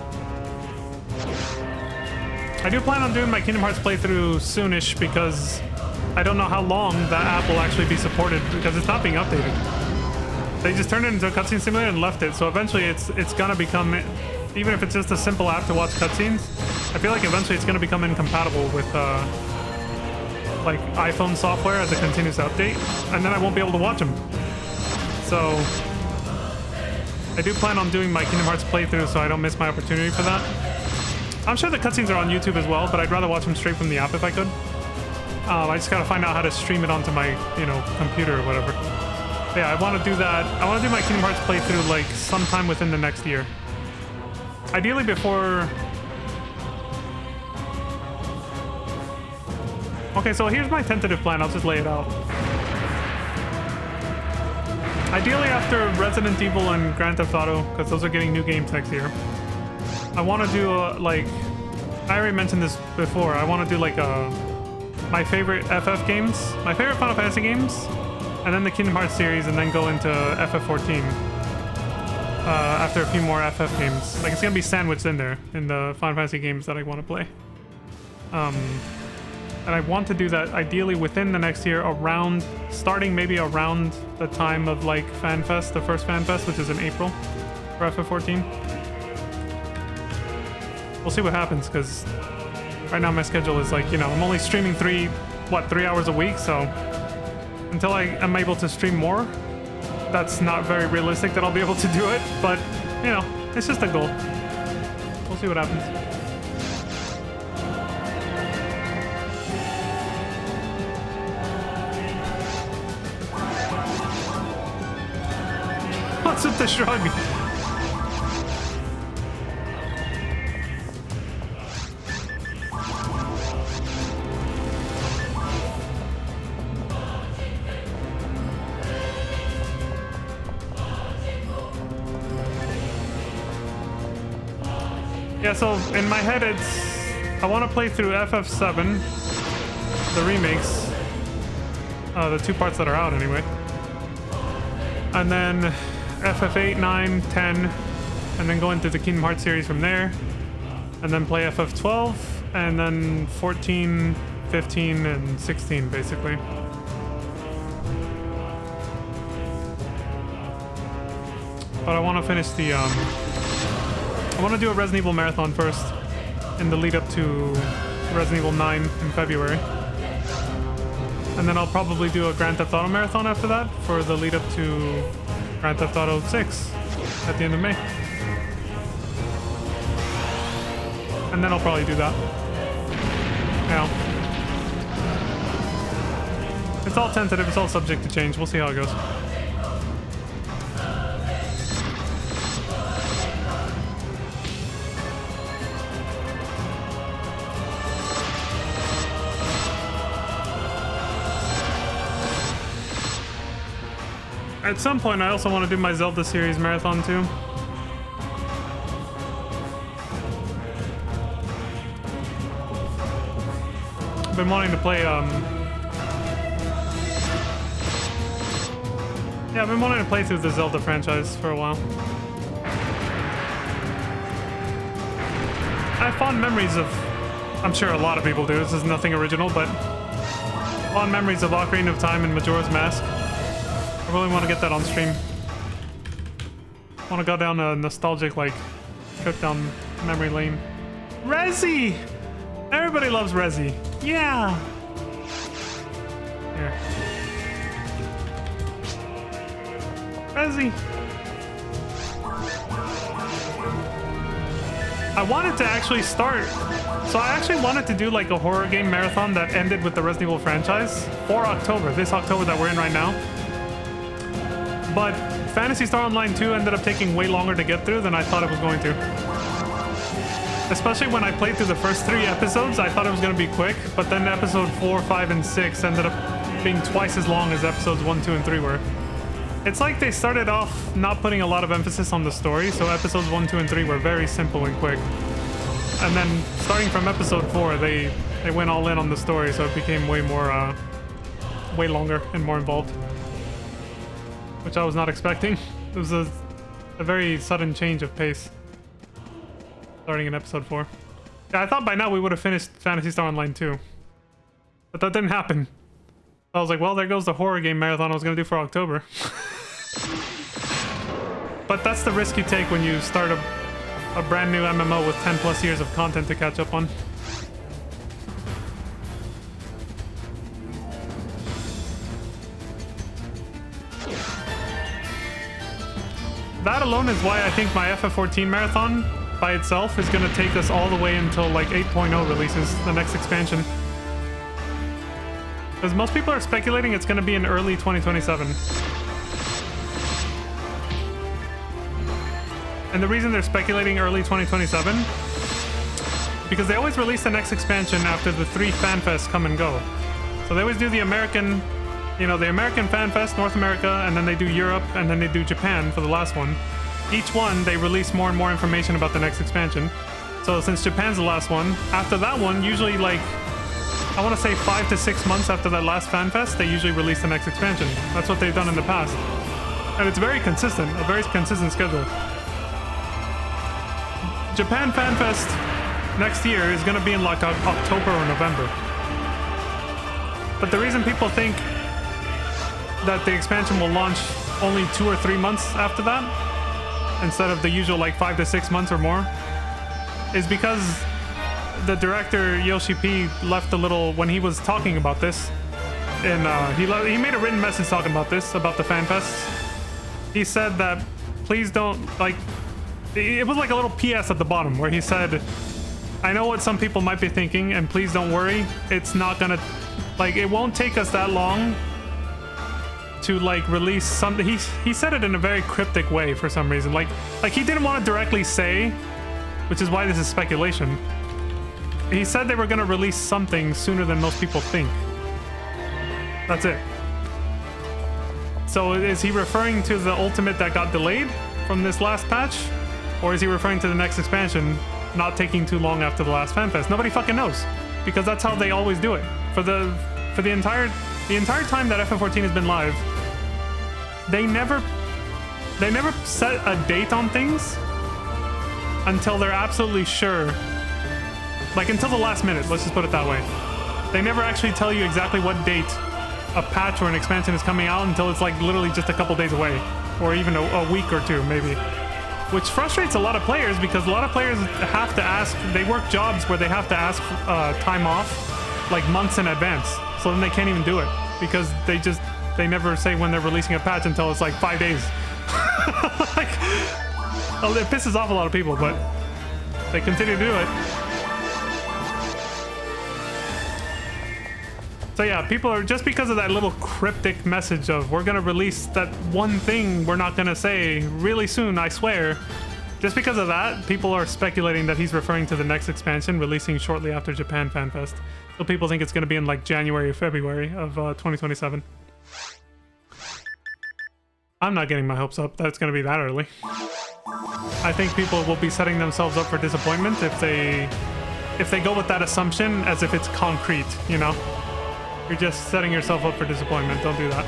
I do plan on doing my Kingdom Hearts playthrough soonish because I don't know how long that app will actually be supported because it's not being updated. They just turned it into a cutscene simulator and left it, so eventually it's gonna become, even if it's just a simple app to watch cutscenes, I feel like eventually it's gonna become incompatible with like iPhone software as it continues to update, and then I won't be able to watch them. So I do plan on doing my Kingdom Hearts playthrough so I don't miss my opportunity for that. I'm sure the cutscenes are on YouTube as well, but I'd rather watch them straight from the app if I could. I just gotta find out how to stream it onto my, computer or whatever. But yeah, I want to do that. I want to do my Kingdom Hearts playthrough like sometime within the next year. Ideally before... Okay, so here's my tentative plan. I'll just lay it out. Ideally after Resident Evil and Grand Theft Auto, because those are getting new games next year. I want to do like... I already mentioned this before. I want to do like my favorite FF games, my favorite Final Fantasy games, and then the Kingdom Hearts series, and then go into FF14 after a few more FF games. Like it's gonna be sandwiched in there in the Final Fantasy games that I want to play. And I want to do that ideally within the next year, starting maybe around the time of like FanFest, the first FanFest, which is in April for FF14. We'll see what happens, because right now my schedule is like, I'm only streaming 3 hours a week, so until I am able to stream more, that's not very realistic that I'll be able to do it, but, it's just a goal. We'll see what happens. What's with the shrug? Yeah, so in my head it's... I want to play through FF7, the remakes, the 2 parts that are out anyway. And then FF8, 9, 10, and then go into the Kingdom Hearts series from there. And then play FF12, and then 14, 15, and 16, basically. But I want to finish the, I want to do a Resident Evil marathon first, in the lead up to Resident Evil 9 in February. And then I'll probably do a Grand Theft Auto marathon after that, for the lead up to Grand Theft Auto 6 at the end of May. And then I'll probably do that. Yeah. It's all tentative, it's all subject to change. We'll see how it goes. At some point, I also want to do my Zelda series marathon too. I've been wanting to play, yeah, I've been wanting to play through the Zelda franchise for a while. I have fond memories of, I'm sure a lot of people do, this is nothing original, but fond memories of Ocarina of Time and Majora's Mask. I really want to get that on stream. I want to go down a nostalgic, like, trip down memory lane. Resi! Everybody loves Resi. Yeah! Here. Resi! I wanted to actually start... So I actually wanted to do, like, a horror game marathon that ended with the Resident Evil franchise for October, this October that we're in right now. But Phantasy Star Online 2 ended up taking way longer to get through than I thought it was going to. Especially when I played through the first 3 episodes, I thought it was going to be quick, but then episode 4, 5, and 6 ended up being twice as long as episodes 1, 2, and 3 were. It's like they started off not putting a lot of emphasis on the story, so episodes 1, 2, and 3 were very simple and quick. And then starting from episode 4, they went all in on the story, so it became way more, way longer and more involved. Which I was not expecting. It was a very sudden change of pace. Starting in episode 4. Yeah, I thought by now we would have finished Phantasy Star Online 2. But that didn't happen. I was like, well, there goes the horror game marathon I was going to do for October. But that's the risk you take when you start a brand new MMO with 10 plus years of content to catch up on. That alone is why I think my FF14 marathon by itself is going to take us all the way until like 8.0 releases, the next expansion. Because most people are speculating it's going to be in early 2027. And the reason they're speculating early 2027, because they always release the next expansion after the 3 FanFests come and go. So they always do the American... You know, the American Fan Fest, North America, and then they do Europe, and then they do Japan for the last one. Each one, they release more and more information about the next expansion. So since Japan's the last one, after that one, usually like, I want to say 5 to 6 months after that last Fan Fest, they usually release the next expansion. That's what they've done in the past. And it's very consistent, a very consistent schedule. Japan Fan Fest next year is going to be in like October or November. But the reason people think that the expansion will launch only 2 or 3 months after that, instead of the usual like 5 to 6 months or more, is because the director Yoshi P left a little, when he was talking about this, and he made a written message talking about this, about the FanFest. He said that please don't, like, it was like a little PS at the bottom where he said, I know what some people might be thinking, and please don't worry, it's not gonna, like, it won't take us that long to like release something. He said it in a very cryptic way for some reason. Like he didn't want to directly say, which is why this is speculation. He said they were going to release something sooner than most people think. That's it. So is he referring to the Ultimate that got delayed from this last patch? Or is he referring to the next expansion not taking too long after the last FanFest? Nobody fucking knows, because that's how they always do it. For the entire time that FF14 has been live, they never set a date on things until they're absolutely sure. Like, until the last minute, let's just put it that way. They never actually tell you exactly what date a patch or an expansion is coming out until it's like literally just a couple days away, or even a week or two maybe, which frustrates a lot of players, because a lot of players have to ask, they work jobs where they have to ask time off like months in advance, so then they can't even do it because they never say when they're releasing a patch until it's like 5 days. Like, oh, it pisses off a lot of people, but they continue to do it. So yeah, people are, just because of that little cryptic message of we're gonna release that one thing we're not gonna say really soon, I swear. Just because of that, people are speculating that he's referring to the next expansion releasing shortly after Japan Fan Fest. So people think it's gonna be in like January or February of 2027. I'm not getting my hopes up that it's gonna be that early. I think people will be setting themselves up for disappointment if they go with that assumption as if it's concrete, you know? You're just setting yourself up for disappointment. Don't do that.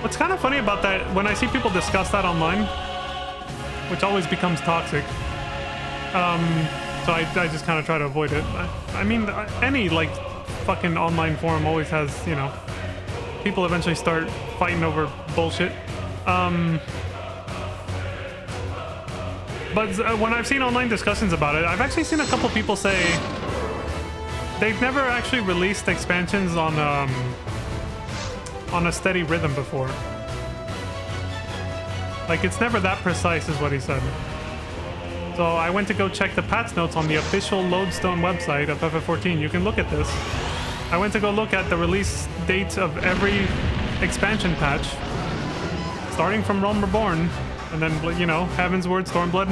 What's kind of funny about that, when I see people discuss that online, which always becomes toxic, so I just kind of try to avoid it. I mean, any, like, fucking online forum always has, you know, people eventually start fighting over bullshit. But when I've seen online discussions about it, I've actually seen a couple people say they've never actually released expansions on a steady rhythm before. Like, it's never that precise, is what he said. So I went to go check the patch notes on the official Lodestone website of FF14. You can look at this. I went to go look at the release dates of every expansion patch, starting from Realm Reborn, and then, you know, Heaven's Word, Stormblood.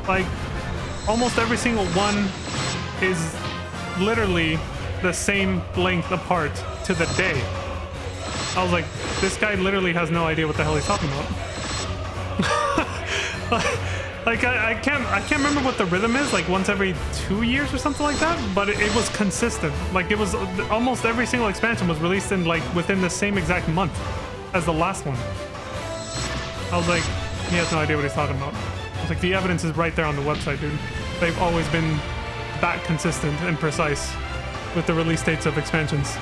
Like, almost every single one is literally the same length apart to the day. I was like, this guy literally has no idea what the hell he's talking about. Like, I can't remember what the rhythm is, like once every 2 years or something like that, but it was consistent. Like, it was almost every single expansion was released in, like, within the same exact month as the last one. I was like, he has no idea what he's talking about. I was like, the evidence is right there on the website, dude. They've always been that consistent and precise with the release dates of expansions.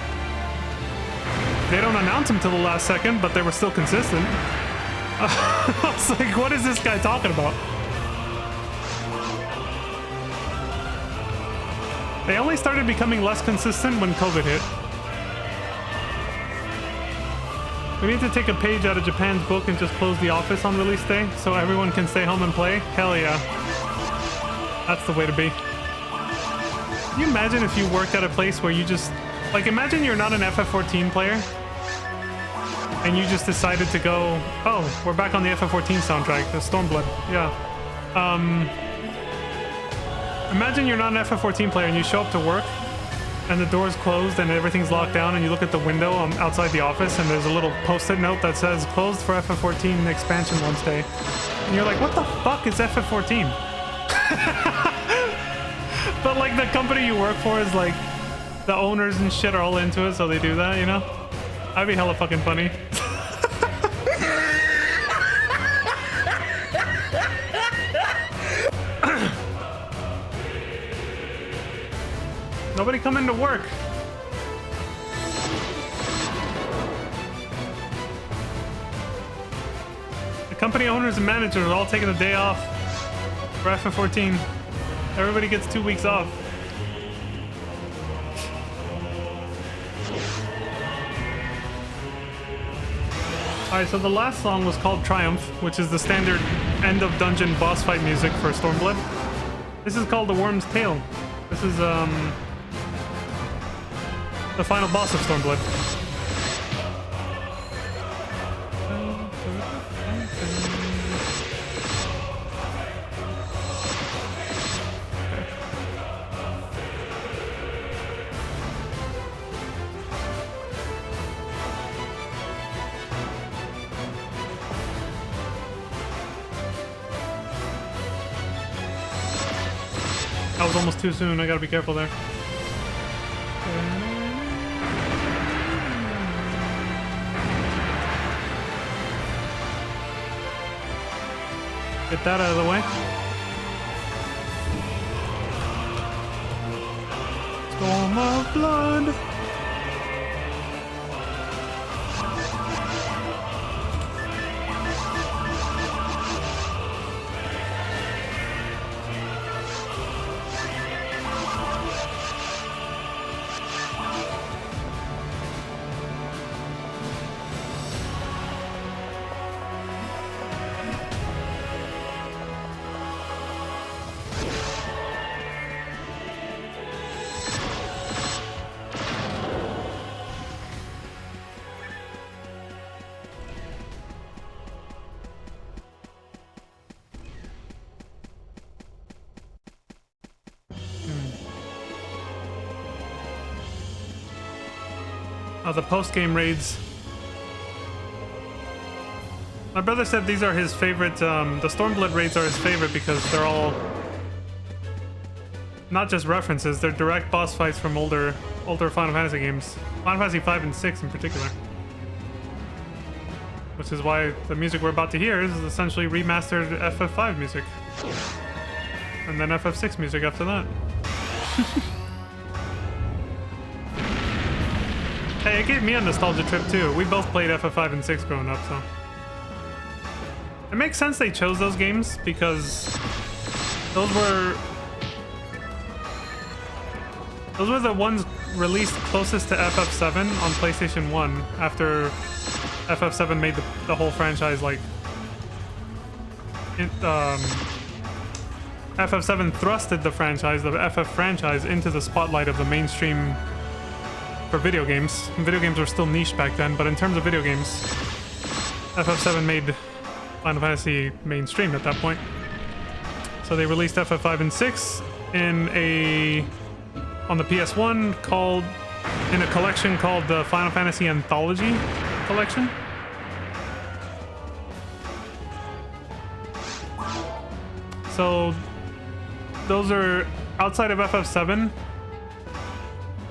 They don't announce them till the last second, but they were still consistent. I was like, what is this guy talking about? They only started becoming less consistent when COVID hit. We need to take a page out of Japan's book and just close the office on release day so everyone can stay home and play? Hell yeah. That's the way to be. Can you imagine if you worked at a place where you just... Like, imagine you're not an FF14 player and you just decided to go, oh, we're back on the FF14 soundtrack, the Stormblood. Yeah. Imagine you're not an FF14 player and you show up to work and the door's closed and everything's locked down, and you look at the window outside the office and there's a little post-it note that says closed for FF14 expansion Wednesday. And you're like, what the fuck is FF14? But like, the company you work for is like, the owners and shit are all into it, so they do that, you know? That'd be hella fucking funny. Nobody come into work. The company owners and managers are all taking a day off for FF14. Everybody gets 2 weeks off. Alright, so the last song was called Triumph, which is the standard end of dungeon boss fight music for Stormblood. This is called The Worm's Tale. This is, the final boss of Stormblood. That was almost too soon. I gotta be careful there. Get that out of the way. Storm of blood. The post-game raids. My brother said these are his favorite, the Stormblood raids are his favorite because they're all not just references, they're direct boss fights from older Final Fantasy games. Final Fantasy 5 and 6 in particular. Which is why the music we're about to hear is essentially remastered FF5 music. And then FF6 music after that. Hey, it gave me a nostalgia trip too. We both played FF5 and 6 growing up, so... It makes sense they chose those games, because... Those were the ones released closest to FF7 on PlayStation 1, after FF7 made the whole franchise, like... FF7 thrusted the franchise, the FF franchise, into the spotlight of the mainstream... for video games. Video games were still niche back then, but in terms of video games, FF7 made Final Fantasy mainstream at that point. So they released FF5 and 6 on the PS1 in a collection called the Final Fantasy Anthology Collection. So those are outside of FF7.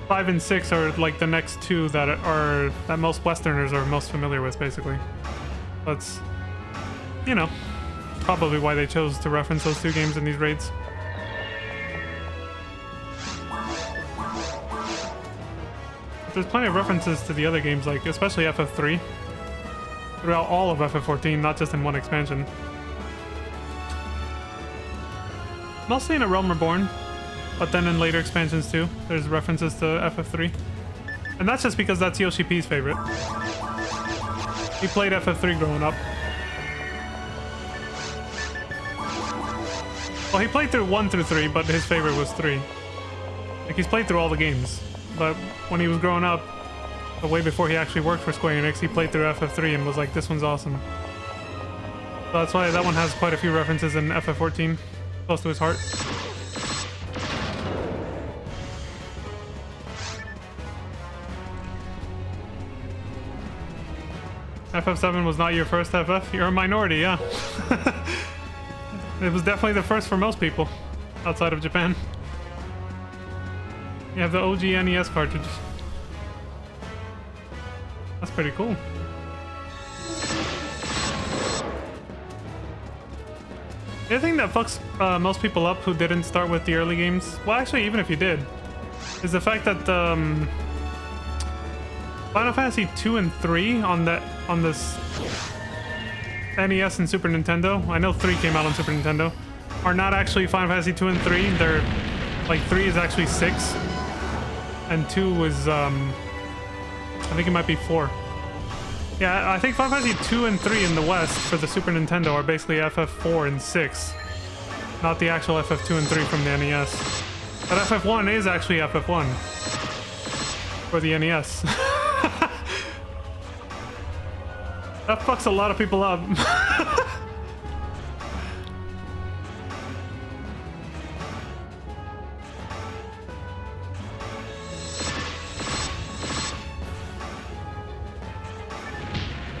5 and 6 are like the next two that most Westerners are most familiar with, basically. That's, you know, probably why they chose to reference those two games in these raids. There's plenty of references to the other games, like especially FF3, throughout all of FF14, not just in one expansion. Mostly in A Realm Reborn. But then in later expansions too, there's references to FF3. And that's just because that's Yoshi P's favorite. He played FF3 growing up. Well, he played through 1 through 3, but his favorite was 3. Like, he's played through all the games. But when he was growing up, way before he actually worked for Square Enix, he played through FF3 and was like, this one's awesome. So that's why that one has quite a few references in FF14, close to his heart. FF7 was not your first FF? You're a minority, yeah. It was definitely the first for most people outside of Japan. You have the OG NES cartridge. That's pretty cool. The thing that fucks most people up who didn't start with the early games, well, actually, even if you did, is the fact that Final Fantasy 2 and 3 on this NES and Super Nintendo, I know 3 came out on Super Nintendo, are not actually Final Fantasy 2 and 3. They're like 3 is actually 6, and 2 is I think it might be 4. Yeah, I think Final Fantasy 2 and 3 in the West for the Super Nintendo are basically FF4 and 6, not the actual FF2 and 3 from the NES. But FF1 is actually FF1 for the NES. That fucks a lot of people up.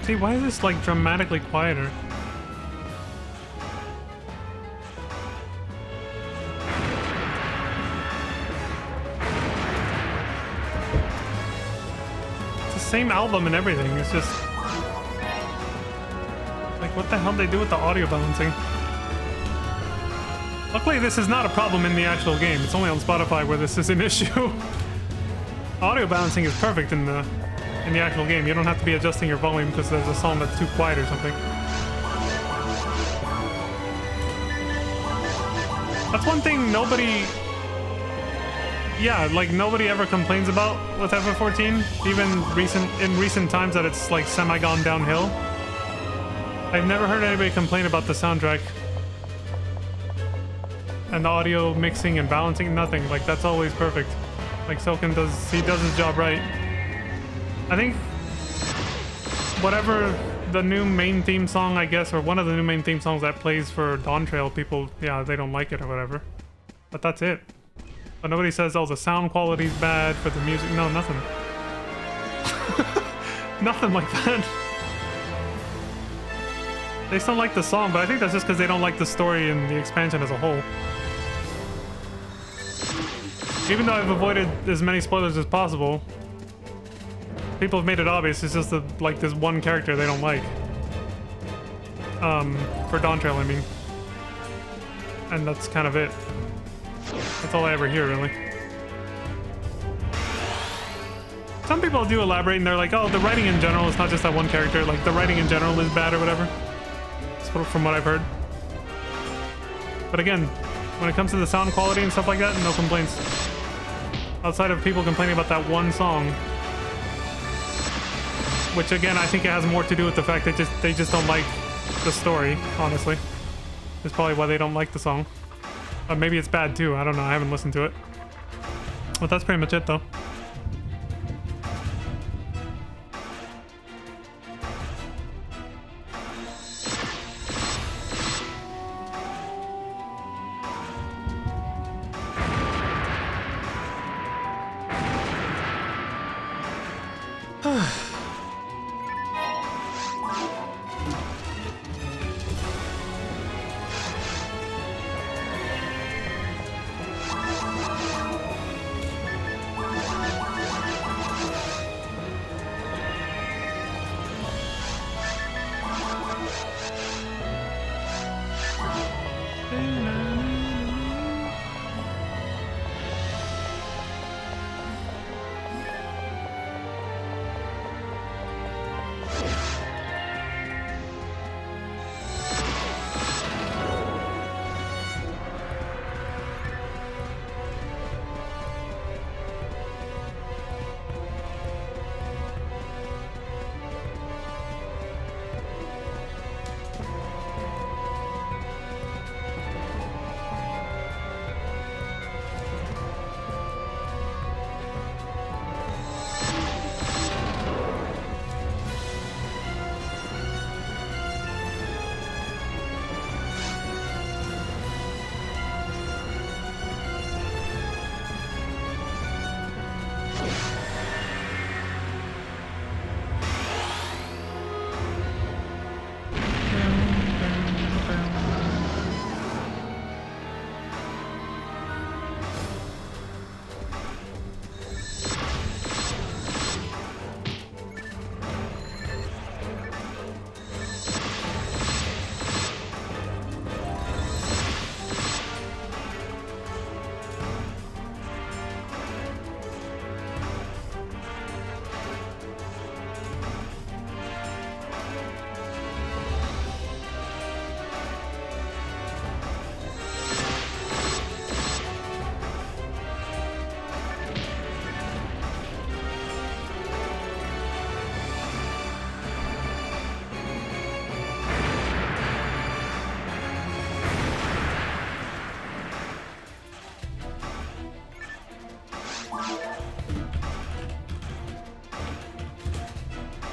See, why is this like dramatically quieter? same album and everything. It's just like, what the hell did they do with the audio balancing? Luckily, this is not a problem in the actual game. It's only on Spotify where this is an issue. Audio balancing is perfect in the actual game. You don't have to be adjusting your volume because there's a song that's too quiet or something. That's one thing nobody... Yeah, like nobody ever complains about with FF14, even in recent times that it's like semi-gone downhill. I've never heard anybody complain about the soundtrack and the audio mixing and balancing, nothing. Like, that's always perfect. Like, Soken does his job right. I think whatever the new main theme song, I guess, or one of the new main theme songs that plays for Dawn Trail, people, yeah, they don't like it or whatever. But that's it. But nobody says, oh, the sound quality's bad for the music. No, nothing. Nothing like that. They still like the song, but I think that's just because they don't like the story and the expansion as a whole. Even though I've avoided as many spoilers as possible, people have made it obvious. It's just like this one character they don't like. For Dawn Trail, I mean. And that's kind of it. That's all I ever hear, really. Some people do elaborate and they're like, oh, the writing in general is not just that one character. Like, the writing in general is bad or whatever. From what I've heard. But again, when it comes to the sound quality and stuff like that, no complaints. Outside of people complaining about that one song. Which again, I think it has more to do with the fact that they just don't like the story, honestly. That's probably why they don't like the song. Maybe it's bad too, I don't know, I haven't listened to it. But that's pretty much it though.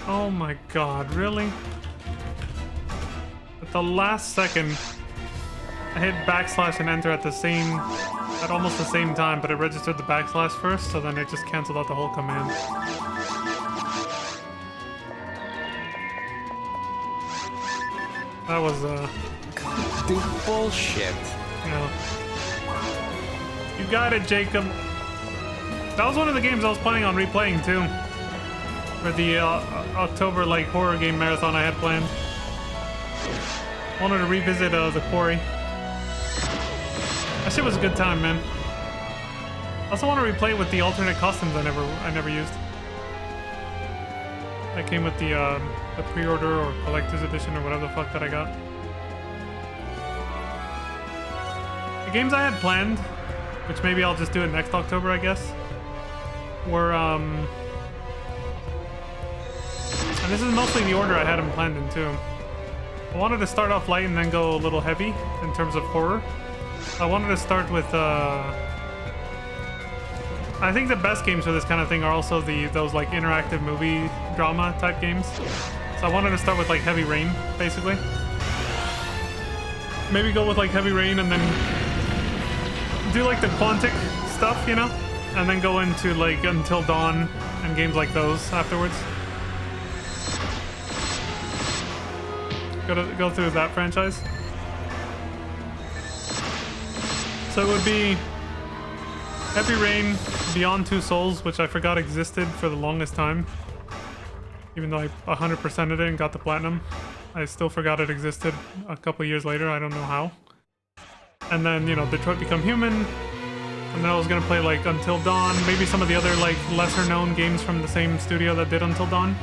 Oh my god, really? At the last second, I hit backslash and enter at almost the same time, but it registered the backslash first, so then it just canceled out the whole command. That was, Dude, bullshit. Yeah. You got it, Jacob. That was one of the games I was planning on replaying, too. For the October like horror game marathon I had planned. I wanted to revisit the Quarry. That shit was a good time, man. I also want to replay it with the alternate costumes I never used. That came with the pre-order or collector's edition or whatever the fuck that I got. The games I had planned, which maybe I'll just do it next October, I guess, were and this is mostly the order I had them planned in too. I wanted to start off light and then go a little heavy in terms of horror. I wanted to start with I think the best games for this kind of thing are also those like interactive movie drama type games. So I wanted to start with like Heavy Rain, basically. Maybe go with like Heavy Rain and then do like the Quantic stuff, you know? And then go into like Until Dawn and games like those afterwards. Go through that franchise. So it would be Heavy Rain, Beyond Two Souls, which I forgot existed for the longest time. Even though I 100%ed it and got the platinum, I still forgot it existed a couple years later. I don't know how. And then, you know, Detroit Become Human. And then I was gonna play like Until Dawn, maybe some of the other like lesser known games from the same studio that did Until Dawn.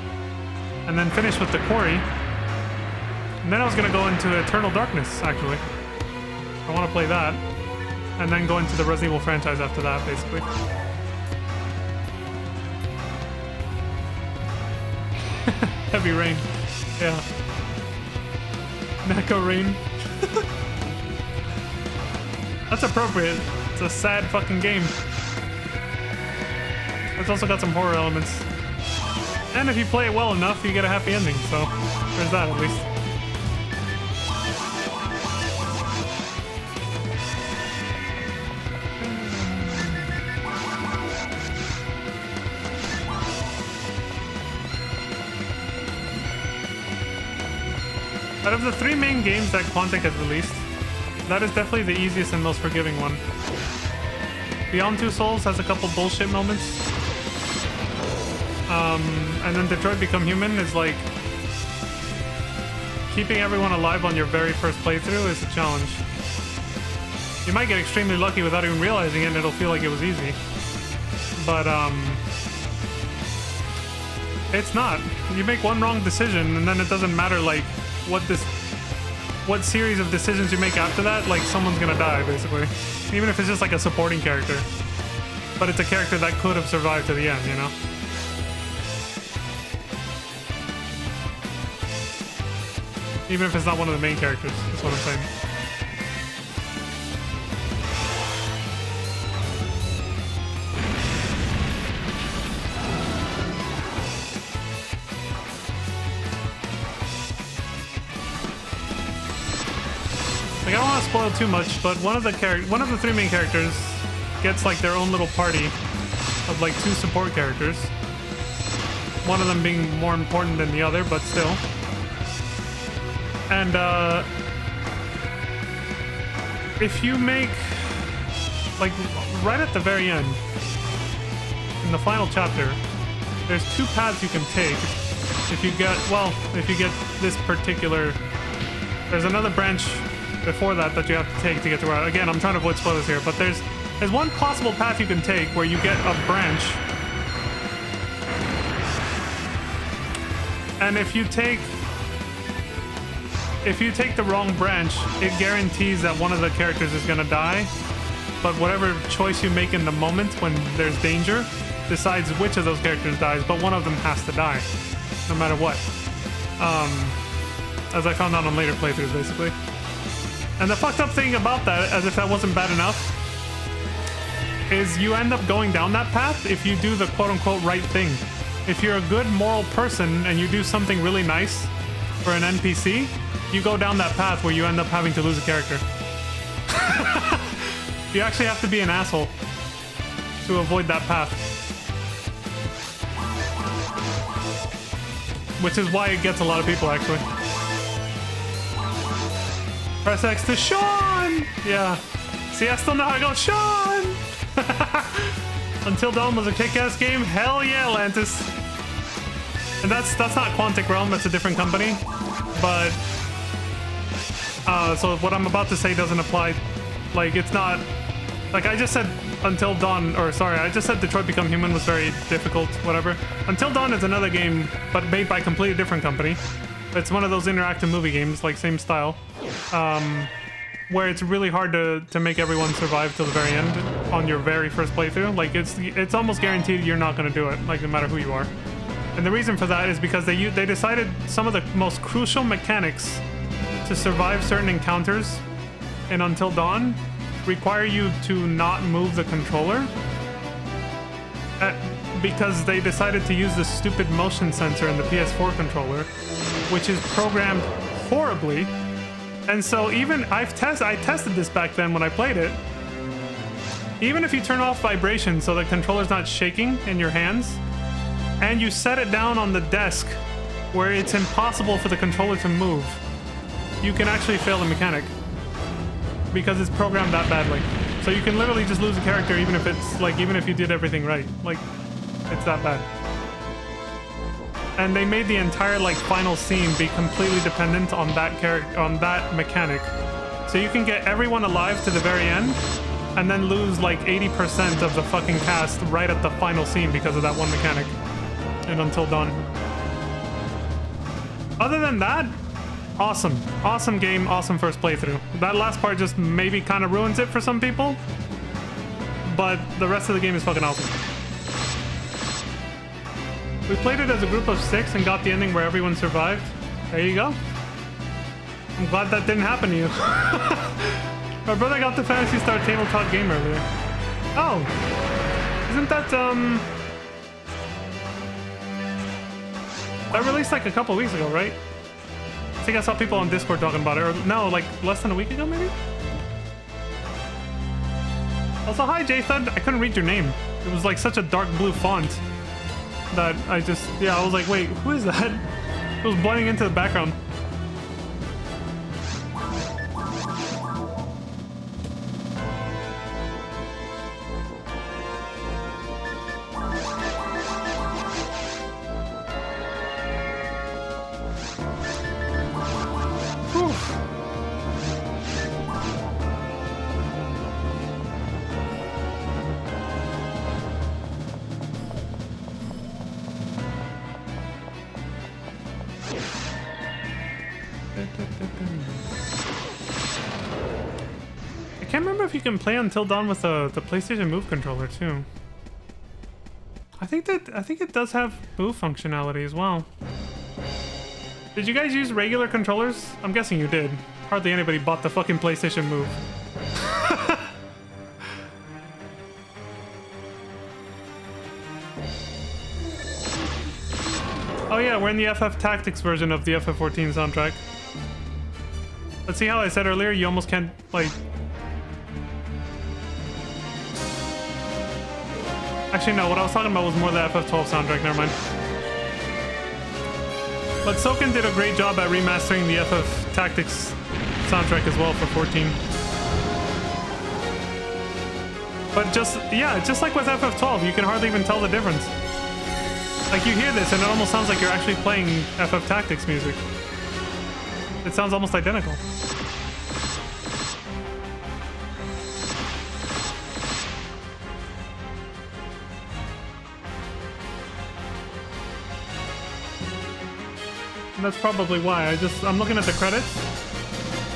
And then finish with The Quarry. And then I was gonna go into Eternal Darkness, actually. I wanna play that. And then go into the Resident Evil franchise after that, basically. Heavy Rain. Yeah. Neko Rain. That's appropriate. It's a sad fucking game. It's also got some horror elements. And if you play it well enough, you get a happy ending, so there's that at least. Out of the three main games that Quantic has released, that is definitely the easiest and most forgiving one. Beyond Two Souls has a couple bullshit moments. And then Detroit Become Human is like... keeping everyone alive on your very first playthrough is a challenge. You might get extremely lucky without even realizing it and it'll feel like it was easy. But, it's not. You make one wrong decision and then it doesn't matter, like, what series of decisions you make after that, like someone's gonna die, basically. Even if it's just like a supporting character. But it's a character that could have survived to the end, you know? Even if it's not one of the main characters, that's what I'm saying. Like, I don't want to spoil too much, but one of the three main characters gets like their own little party of like two support characters. One of them being more important than the other, but still. And if you make like right at the very end, in the final chapter, there's two paths you can take. If you get this particular, there's another branch before that you have to take to get to where, again, I'm trying to avoid spoilers here, but there's one possible path you can take where you get a branch, and if you take the wrong branch, it guarantees that one of the characters is gonna die, but whatever choice you make in the moment when there's danger decides which of those characters dies, but one of them has to die no matter what, as I found out on later playthroughs, basically. And the fucked up thing about that, as if that wasn't bad enough, is you end up going down that path if you do the quote-unquote right thing. If you're a good moral person and you do something really nice for an NPC, you go down that path where you end up having to lose a character. You actually have to be an asshole to avoid that path. Which is why it gets a lot of people, actually. Press X to Sean! Yeah. See, I still know how to go, Sean! Until Dawn was a kick-ass game? Hell yeah, Lantis. And that's not Quantic Realm, that's a different company. But so what I'm about to say doesn't apply. Like, it's not like I just said Until Dawn, or sorry, I just said Detroit Become Human was very difficult, whatever. Until Dawn is another game, but made by a completely different company. It's one of those interactive movie games, like same style, where it's really hard to make everyone survive till the very end on your very first playthrough. Like, it's almost guaranteed you're not going to do it, like no matter who you are. And the reason for that is because they decided some of the most crucial mechanics to survive certain encounters in Until Dawn require you to not move the controller because they decided to use the stupid motion sensor in the PS4 controller, which is programmed horribly. And so even I tested this back then when I played it. Even if you turn off vibration so the controller's not shaking in your hands, and you set it down on the desk where it's impossible for the controller to move, you can actually fail the mechanic because it's programmed that badly. So you can literally just lose a character even if it's like, even if you did everything right. Like, it's that bad. And they made the entire like final scene be completely dependent on that character, on that mechanic. So you can get everyone alive to the very end and then lose like 80% of the fucking cast right at the final scene because of that one mechanic in Until Dawn. Other than that, awesome. Awesome game, awesome first playthrough. That last part just maybe kind of ruins it for some people, but the rest of the game is fucking awesome. We played it as a group of 6 and got the ending where everyone survived. There you go. I'm glad that didn't happen to you. My brother got the Phantasy Star tabletop game earlier. Oh, isn't that that released like a couple weeks ago, right? I think I saw people on Discord talking about it. Or no, like less than a week ago, maybe? Also, hi, J-Thud. I couldn't read your name. It was like such a dark blue font that I just, yeah, I was like, wait, who is that? It was blending into the background. I can't remember if you can play Until Dawn with the PlayStation Move controller too. I think it does have move functionality as well. Did you guys use regular controllers? I'm guessing you did. Hardly anybody bought the fucking PlayStation Move. Oh yeah, we're in the FF Tactics version of the FF14 soundtrack. Let's see how I said earlier, you almost can't, like... Actually, no, what I was talking about was more the FF12 soundtrack, never mind. But Soken did a great job at remastering the FF Tactics soundtrack as well for 14. But just, yeah, just like with FF12, you can hardly even tell the difference. Like, you hear this and it almost sounds like you're actually playing FF Tactics music. It sounds almost identical. And that's probably why. I'm looking at the credits.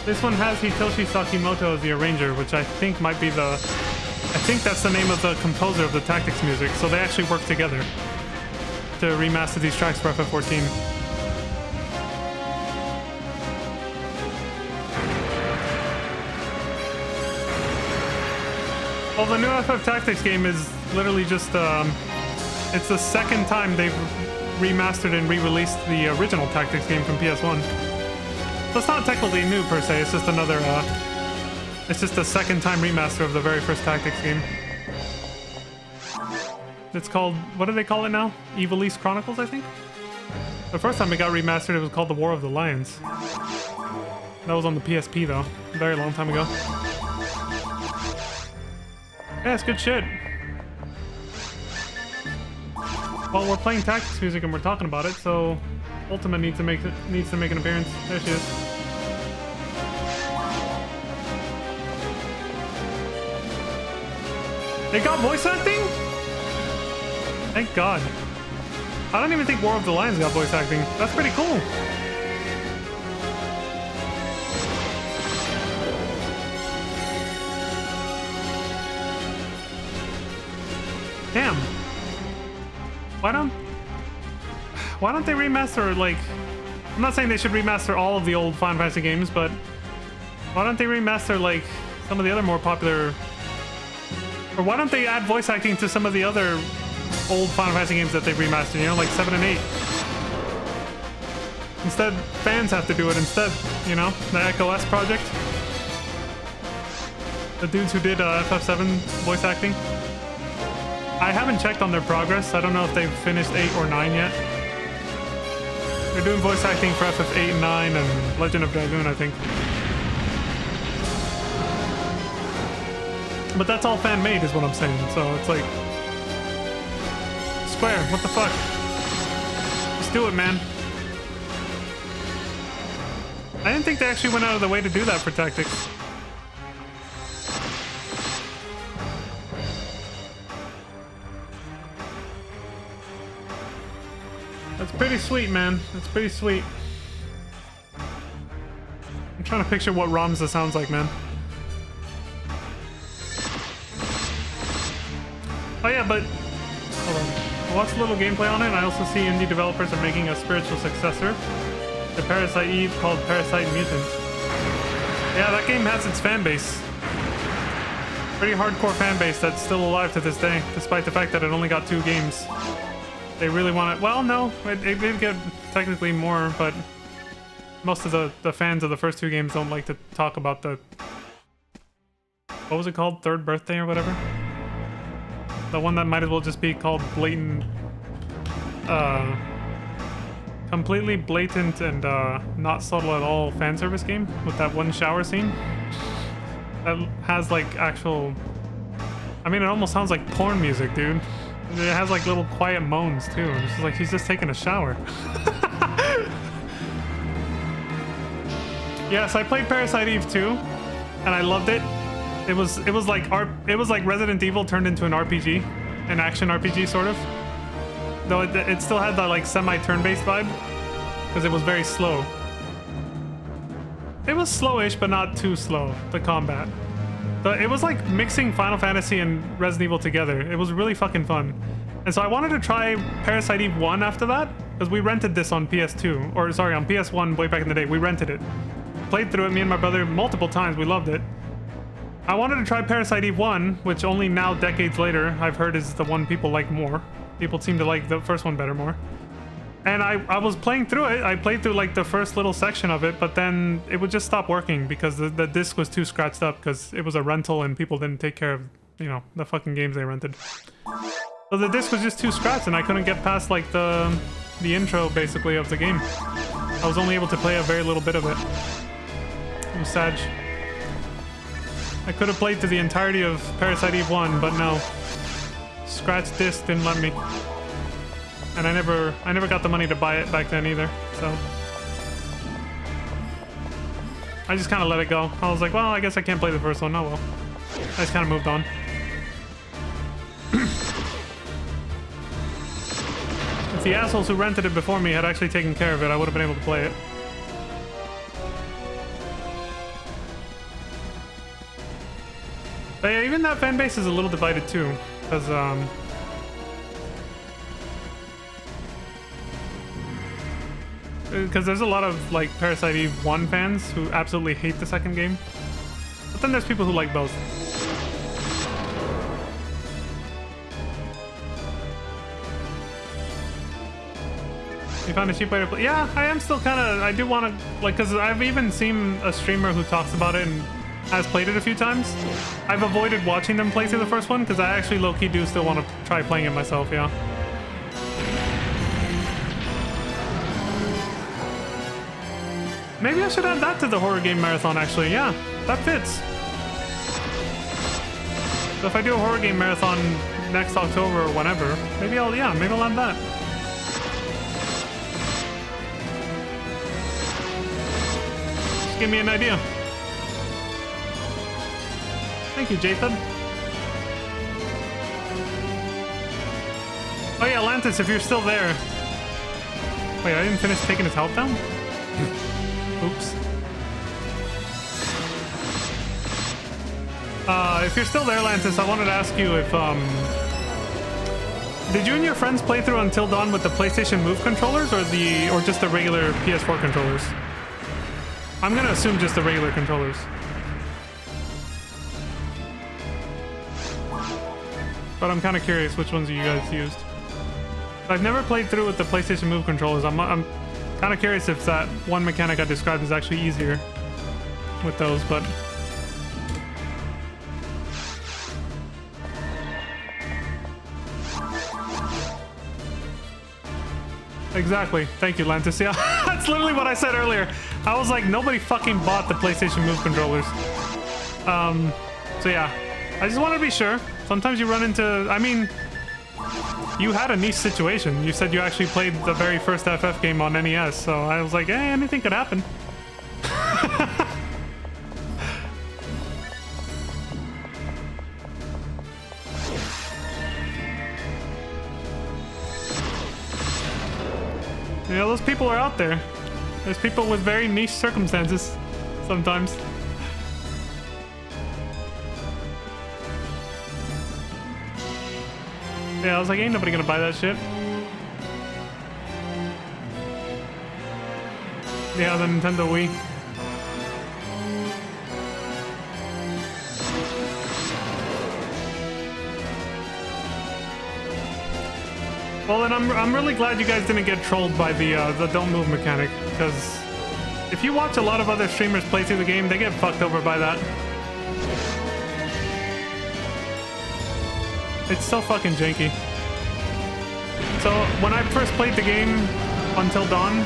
This one has Hitoshi Sakimoto as the arranger, which I think might be I think that's the name of the composer of the Tactics music, so they actually work together to remaster these tracks for FF14. Well, the new FF Tactics game is literally just, it's the second time they've remastered and re-released the original Tactics game from PS1. So it's not technically new per se, it's just another, it's just a second time remaster of the very first Tactics game. It's called, what do they call it now? Evil East Chronicles, I think? The first time it got remastered, it was called The War of the Lions. That was on the PSP though, a very long time ago. Yeah, it's good shit. Well, we're playing tactics music and we're talking about it, so Ultima needs to make an appearance. There she is. They got voice acting? Thank God. I don't even think War of the Lions got voice acting. That's pretty cool. Damn. Why don't they remaster, like... I'm not saying they should remaster all of the old Final Fantasy games, but... Why don't they remaster, like, some of the other more popular... Or why don't they add voice acting to some of the other old Final Fantasy games that they've remastered, you know, like 7 and 8? Instead, fans have to do it instead, you know? The Echo S project. The dudes who did FF7 voice acting. I haven't checked on their progress. I don't know if they've finished 8 or 9 yet. They're doing voice acting for FF8 and 9 and Legend of Dragoon, I think. But that's all fan-made is what I'm saying, so it's like... Square, what the fuck? Just do it, man. I didn't think they actually went out of the way to do that for Tactics. That's pretty sweet, man. That's pretty sweet. I'm trying to picture what Ramza sounds like, man. Oh yeah, but hold on. I watched a little gameplay on it, and I also see indie developers are making a spiritual successor to Parasite Eve called Parasite Mutant. Yeah, that game has its fan base. Pretty hardcore fan base that's still alive to this day, despite the fact that it only got 2 games. They really want it. Well, no, it did get technically more, but most of the fans of the first 2 games don't like to talk about the... What was it called? Third birthday or whatever? The one that might as well just be called blatant... completely blatant and not subtle at all fan service game with that one shower scene. That has like actual... I mean, it almost sounds like porn music, dude. It has like little quiet moans too. It's just like he's just taking a shower. Yes, I played Parasite Eve 2, and I loved it. It was like Resident Evil turned into an RPG, an action RPG sort of. Though it still had that like semi-turn-based vibe, because it was very slow. It was slowish, but not too slow. The combat. It was like mixing Final Fantasy and Resident Evil together. It was really fucking fun. And so I wanted to try Parasite Eve 1 after that, because we rented this on PS2, or sorry, on PS1 way back in the day. We rented it. Played through it, me and my brother, multiple times. We loved it. I wanted to try Parasite Eve 1, which only now, decades later, I've heard is the one people like more. People seem to like the first one better more. And I was playing through it. I played through like the first little section of it, but then it would just stop working because the disc was too scratched up because it was a rental and people didn't take care of, you know, the fucking games they rented. So the disc was just too scratched and I couldn't get past like the intro basically of the game. I was only able to play a very little bit of it. It was sad. I could have played through the entirety of Parasite Eve 1, but no. Scratch disc didn't let me. And I never got the money to buy it back then either, so I just kind of let it go. I was like, well, I guess I can't play the first one. Oh well. I just kind of moved on. If the assholes who rented it before me had actually taken care of it, I would have been able to play it. But yeah, even that fan base is a little divided too, because there's a lot of like Parasite Eve 1 fans who absolutely hate the second game. But then there's people who like both. You found a cheap way to play? Yeah, I am still kind of... I do want to... Like, because I've even seen a streamer who talks about it and has played it a few times. I've avoided watching them play through the first one because I actually low-key do still want to try playing it myself, yeah. Maybe I should add that to the horror game marathon, actually. Yeah, that fits. So if I do a horror game marathon next October or whenever. Maybe I'll add that. Just give me an idea. Thank you, Jathan. Oh yeah, Lantis, if you're still there. Wait, I didn't finish taking his health down? Oops. If you're still there, Lantis, I wanted to ask you if, did you and your friends play through Until Dawn with the PlayStation Move controllers or just the regular PS4 controllers? I'm gonna assume just the regular controllers. But I'm kind of curious which ones you guys used. I've never played through with the PlayStation Move controllers. I'm kind of curious if that one mechanic I described is actually easier with those, but... Exactly. Thank you, Lantis. Yeah, that's literally what I said earlier. I was like, nobody fucking bought the PlayStation Move controllers. So yeah, I just wanted to be sure. Sometimes you run into... I mean, you had a niche situation. You said you actually played the very first FF game on NES, so I was like, anything could happen. You know, those people are out there. There's people with very niche circumstances sometimes. Yeah, I was like, ain't nobody gonna buy that shit. Yeah, the Nintendo Wii. Well, then I'm really glad you guys didn't get trolled by the don't move mechanic, because if you watch a lot of other streamers play through the game, they get fucked over by that. It's so fucking janky. So when I first played the game Until Dawn,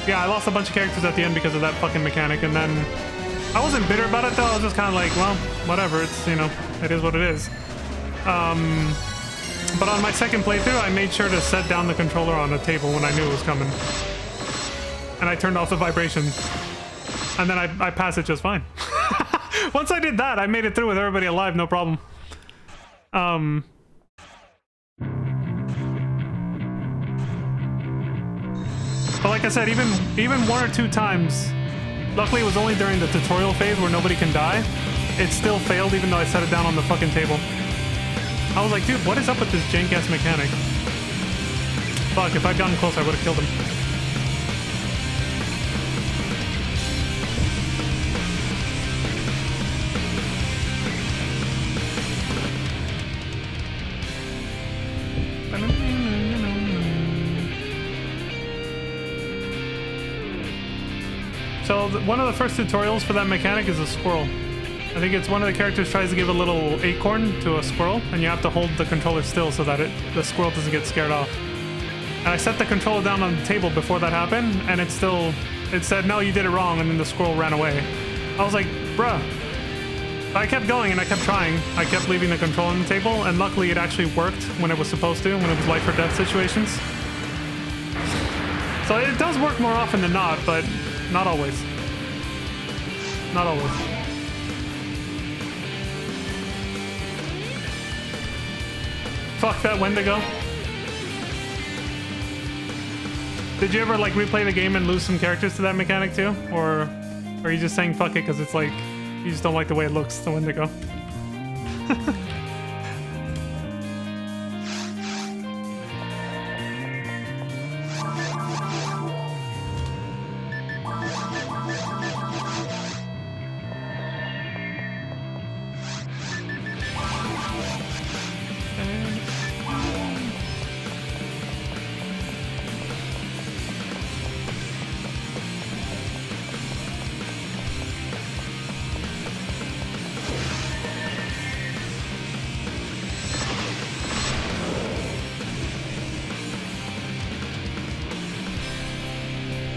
yeah, I lost a bunch of characters at the end because of that fucking mechanic, and then I wasn't bitter about it though. I was just kind of like, well, whatever. It's, you know, it is what it is. But on my second playthrough, I made sure to set down the controller on the table when I knew it was coming. And I turned off the vibration. And then I passed it just fine. Once I did that, I made it through with everybody alive, no problem. But like I said, even one or two times, luckily it was only during the tutorial phase where nobody can die, it still failed even though I set it down on the fucking table. I was like, dude, what is up with this jank-ass mechanic? Fuck, if I'd gotten close, I would have killed him. So one of the first tutorials for that mechanic is a squirrel. I think it's one of the characters tries to give a little acorn to a squirrel, and you have to hold the controller still so that the squirrel doesn't get scared off. And I set the controller down on the table before that happened, and it said, no, you did it wrong, and then the squirrel ran away. I was like, bruh. I kept going, and I kept trying. I kept leaving the controller on the table, and luckily it actually worked when it was supposed to, when it was life or death situations. So it does work more often than not, but not always. Not always. Fuck that Wendigo. Did you ever like replay the game and lose some characters to that mechanic too? Or are you just saying fuck it because it's like you just don't like the way it looks, the Wendigo?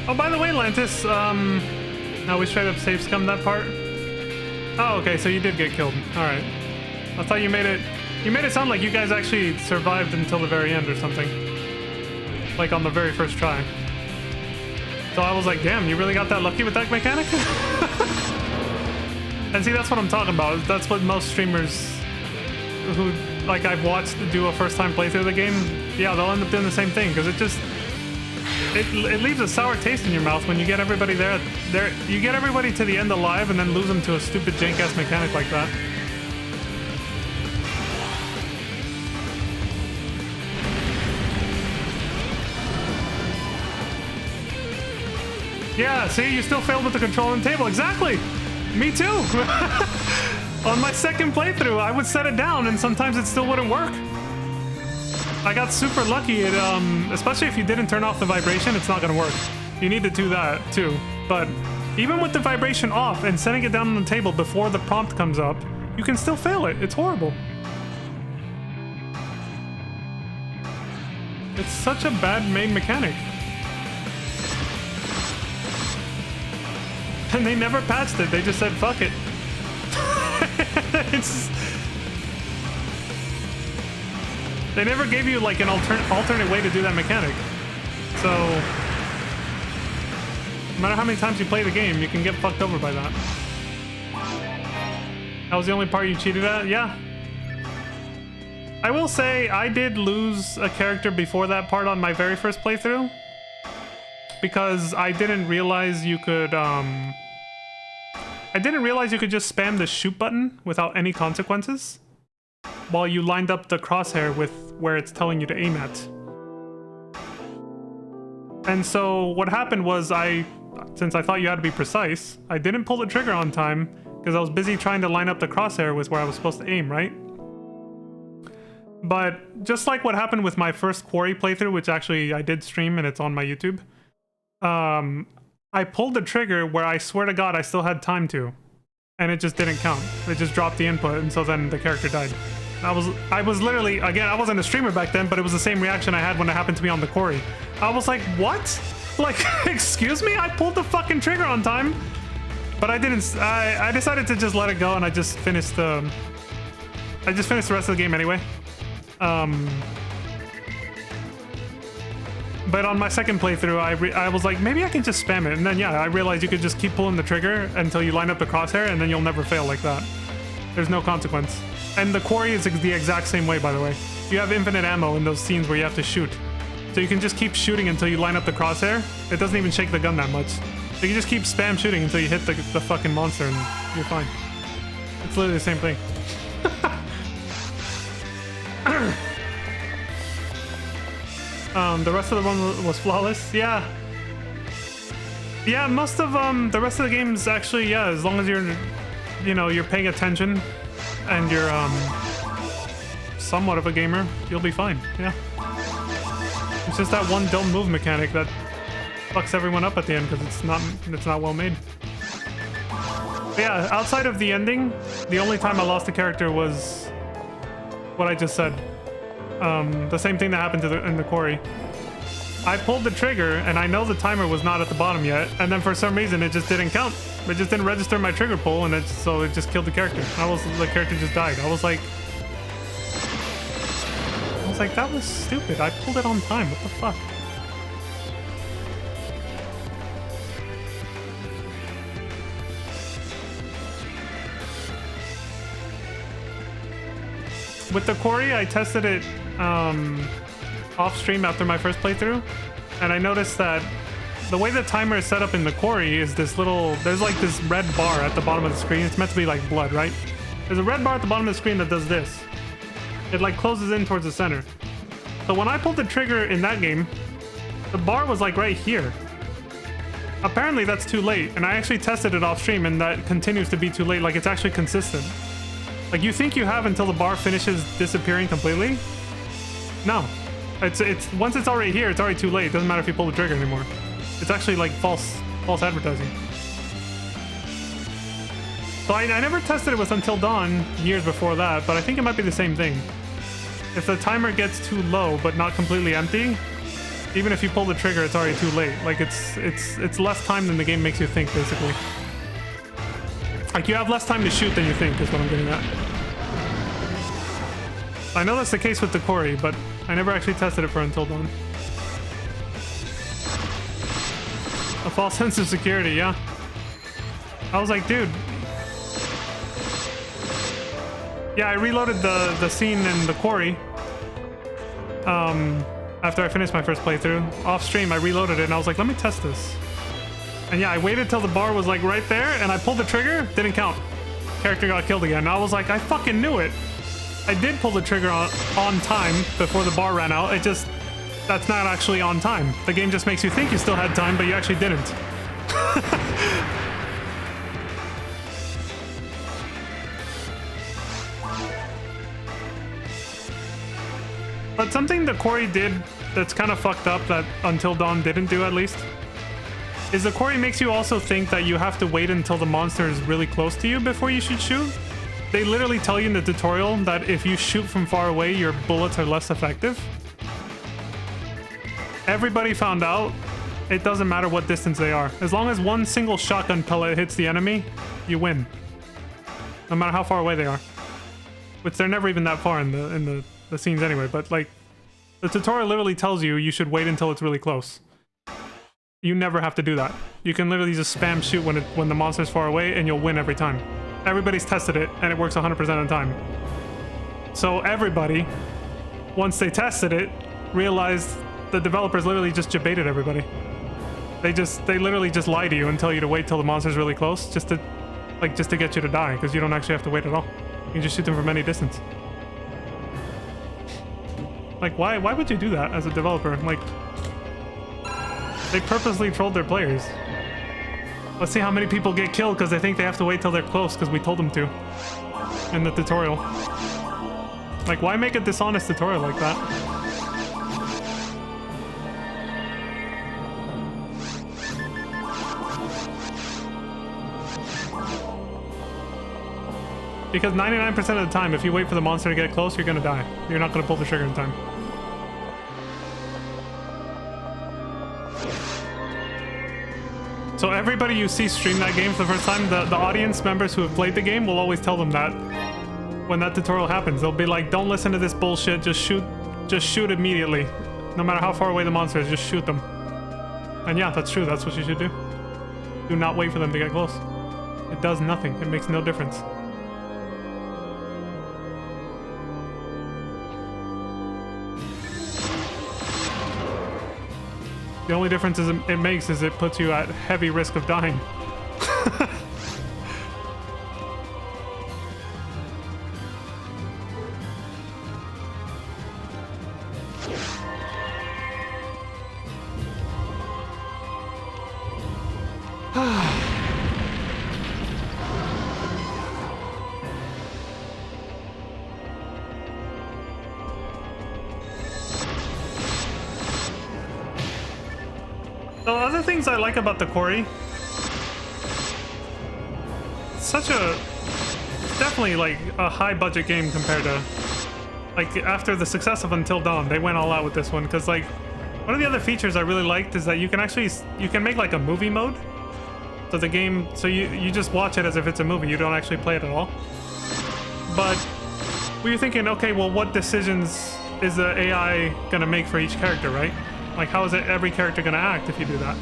Oh, by the way, Lantis, no, we straight up safe scummed that part? Oh, okay, so you did get killed. Alright. I thought you made it sound like you guys actually survived until the very end or something. Like on the very first try. So I was like, damn, you really got that lucky with that mechanic? And see, that's what I'm talking about. That's what most streamers who, like, I've watched do a first time playthrough of the game, yeah, they'll end up doing the same thing, because it leaves a sour taste in your mouth when you get everybody you get everybody to the end alive and then lose them to a stupid jank-ass mechanic like that. Yeah, see, you still failed with the control on the table. Exactly. Me too. On my second playthrough, I would set it down and sometimes it still wouldn't work. I got super lucky. Especially if you didn't turn off the vibration, it's not gonna work. You need to do that too. But even with the vibration off and setting it down on the table before the prompt comes up, you can still fail it. It's horrible. It's such a bad made mechanic. And they never patched it. They just said, fuck it. They never gave you like an alternate way to do that mechanic. So, no matter how many times you play the game, you can get fucked over by that. That was the only part you cheated at? Yeah. I will say, I did lose a character before that part on my very first playthrough. Because I didn't realize you could, just spam the shoot button without any consequences while you lined up the crosshair with where it's telling you to aim at. And so what happened was since I thought you had to be precise, I didn't pull the trigger on time because I was busy trying to line up the crosshair with where I was supposed to aim, right? But just like what happened with my first Quarry playthrough, which actually I did stream and it's on my YouTube, I pulled the trigger where I swear to God I still had time to, and it just didn't count. It just dropped the input, and so then the character died. I was literally, again, I wasn't a streamer back then, but it was the same reaction I had when it happened to me on the Quarry. I was like, what? Like, excuse me? I pulled the fucking trigger on time, but I didn't. I decided to just let it go, and I just finished the rest of the game anyway. But on my second playthrough, I was like, maybe I can just spam it. And then, yeah, I realized you could just keep pulling the trigger until you line up the crosshair, and then you'll never fail like that. There's no consequence. And the Quarry is the exact same way, by the way. You have infinite ammo in those scenes where you have to shoot. So you can just keep shooting until you line up the crosshair. It doesn't even shake the gun that much. So you can just keep spam shooting until you hit the fucking monster, and you're fine. It's literally the same thing. The rest of the one was flawless. Yeah. Yeah, most of the rest of the games actually, yeah, as long as you're paying attention and you're somewhat of a gamer, you'll be fine. Yeah. It's just that one don't move mechanic that fucks everyone up at the end because it's not well made. But yeah, outside of the ending, the only time I lost a character was what I just said. The same thing that happened in the Quarry. I pulled the trigger, and I know the timer was not at the bottom yet, and then for some reason it just didn't count. It just didn't register my trigger pull, and so it just killed the character. The character just died. I was like, that was stupid. I pulled it on time. What the fuck? With the Quarry, I tested it off stream after my first playthrough, and I noticed that the way the timer is set up in the Quarry is there's like this red bar at the bottom of the screen. It's meant to be like blood, right? There's a red bar at the bottom of the screen that does this. It like closes in towards the center. So when I pulled the trigger in that game, the bar was like right here. Apparently that's too late, and I actually tested it off stream, and that continues to be too late. Like, it's actually consistent. Like, you think you have until the bar finishes disappearing completely? No. It's once it's already here, it's already too late. It doesn't matter if you pull the trigger anymore. It's actually like false advertising. So I never tested it with Until Dawn years before that, but I think it might be the same thing. If the timer gets too low but not completely empty, even if you pull the trigger, it's already too late. Like, it's less time than the game makes you think, basically. Like, you have less time to shoot than you think, is what I'm getting at. I know that's the case with the Corey, but I never actually tested it for Until Dawn. A false sense of security, yeah. I was like, dude. Yeah, I reloaded the scene in the Quarry. After I finished my first playthrough. Off stream, I reloaded it and I was like, let me test this. And yeah, I waited till the bar was like right there and I pulled the trigger, didn't count. Character got killed again. I was like, I fucking knew it. I did pull the trigger on time before the bar ran out. It just, that's not actually on time. The game just makes you think you still had time, but you actually didn't. But something the Quarry did that's kind of fucked up that Until Dawn didn't do, at least, is the Quarry makes you also think that you have to wait until the monster is really close to you before you should shoot. They literally tell you in the tutorial that if you shoot from far away, your bullets are less effective. Everybody found out it doesn't matter what distance they are. As long as one single shotgun pellet hits the enemy, you win. No matter how far away they are. Which they're never even that far in the scenes anyway, but like, the tutorial literally tells you you should wait until it's really close. You never have to do that. You can literally just spam shoot when the monster's far away and you'll win every time. Everybody's tested it and it works 100% of the time. So everybody, once they tested it, realized the developers literally just debated everybody. They literally just lie to you and tell you to wait till the monster's really close just to get you to die, because you don't actually have to wait at all. You can just shoot them from any distance. Like, why would you do that as a developer? Like, they purposely trolled their players. Let's see how many people get killed because they think they have to wait till they're close because we told them to in the tutorial. Like, why make a dishonest tutorial like that? Because 99% of the time, if you wait for the monster to get close, you're gonna die. You're not gonna pull the trigger in time. So everybody you see stream that game for the first time, the audience members who have played the game will always tell them that when that tutorial happens. They'll be like, don't listen to this bullshit, just shoot immediately. No matter how far away the monster is, just shoot them. And yeah, that's true, that's what you should do. Do not wait for them to get close. It does nothing, it makes no difference. The only difference it makes is it puts you at heavy risk of dying. The other things I like about the Quarry, it's definitely like a high budget game compared to, like, after the success of Until Dawn, they went all out with this one, because like, one of the other features I really liked is that you can make like a movie mode. So the game, so you just watch it as if it's a movie, you don't actually play it at all. But we were thinking, okay, well, what decisions is the AI gonna make for each character, right? Like, how is every character gonna act if you do that?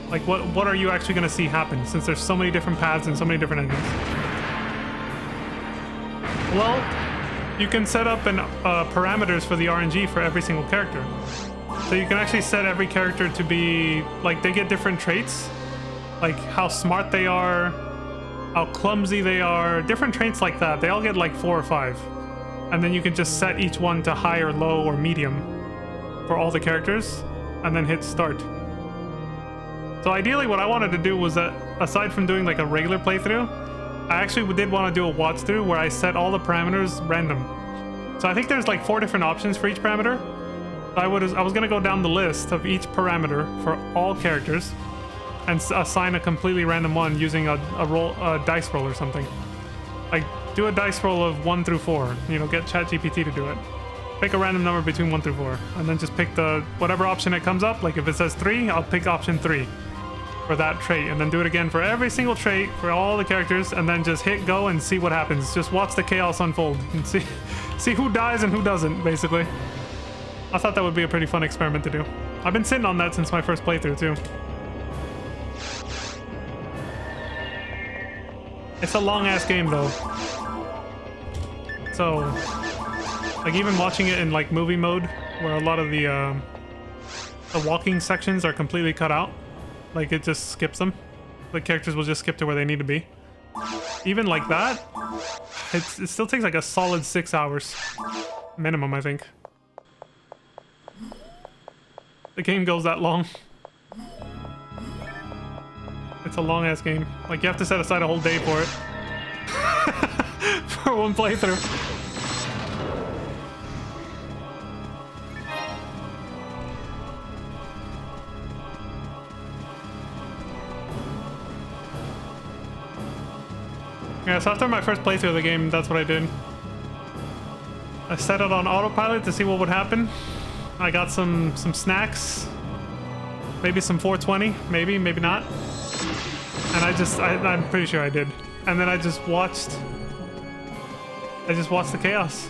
Like, what are you actually gonna see happen, since there's so many different paths and so many different endings? Well, you can set up parameters for the RNG for every single character. So you can actually set every character to be, like, they get different traits, like how smart they are, how clumsy they are, different traits like that. They all get like 4 or 5. And then you can just set each one to high or low or medium for all the characters, and then hit start. So ideally what I wanted to do was that, aside from doing like a regular playthrough, I actually did want to do a watch through where I set all the parameters random. So I think there's like 4 different options for each parameter. I was gonna go down the list of each parameter for all characters and assign a completely random one using a dice roll or something. Like, do a dice roll of 1 through 4, you know, get ChatGPT to do it. Pick a random number between 1 through 4, and then just pick whatever option it comes up. Like if it says 3, I'll pick option 3 for that trait, and then do it again for every single trait for all the characters, and then just hit go and see what happens. Just watch the chaos unfold and See who dies and who doesn't, basically. I thought that would be a pretty fun experiment to do. I've been sitting on that since my first playthrough, too. It's a long-ass game, though. So, like, even watching it in, like, movie mode, where a lot of the walking sections are completely cut out. Like, it just skips them. The characters will just skip to where they need to be. Even like that, it still takes, like, a solid 6 hours. Minimum, I think. The game goes that long. It's a long-ass game. Like, you have to set aside a whole day for it. For one playthrough. Yeah, so after my first playthrough of the game, that's what I did. I set it on autopilot to see what would happen. I got some snacks. Maybe some 420, maybe not. And I'm pretty sure I did. And then I just watched the chaos.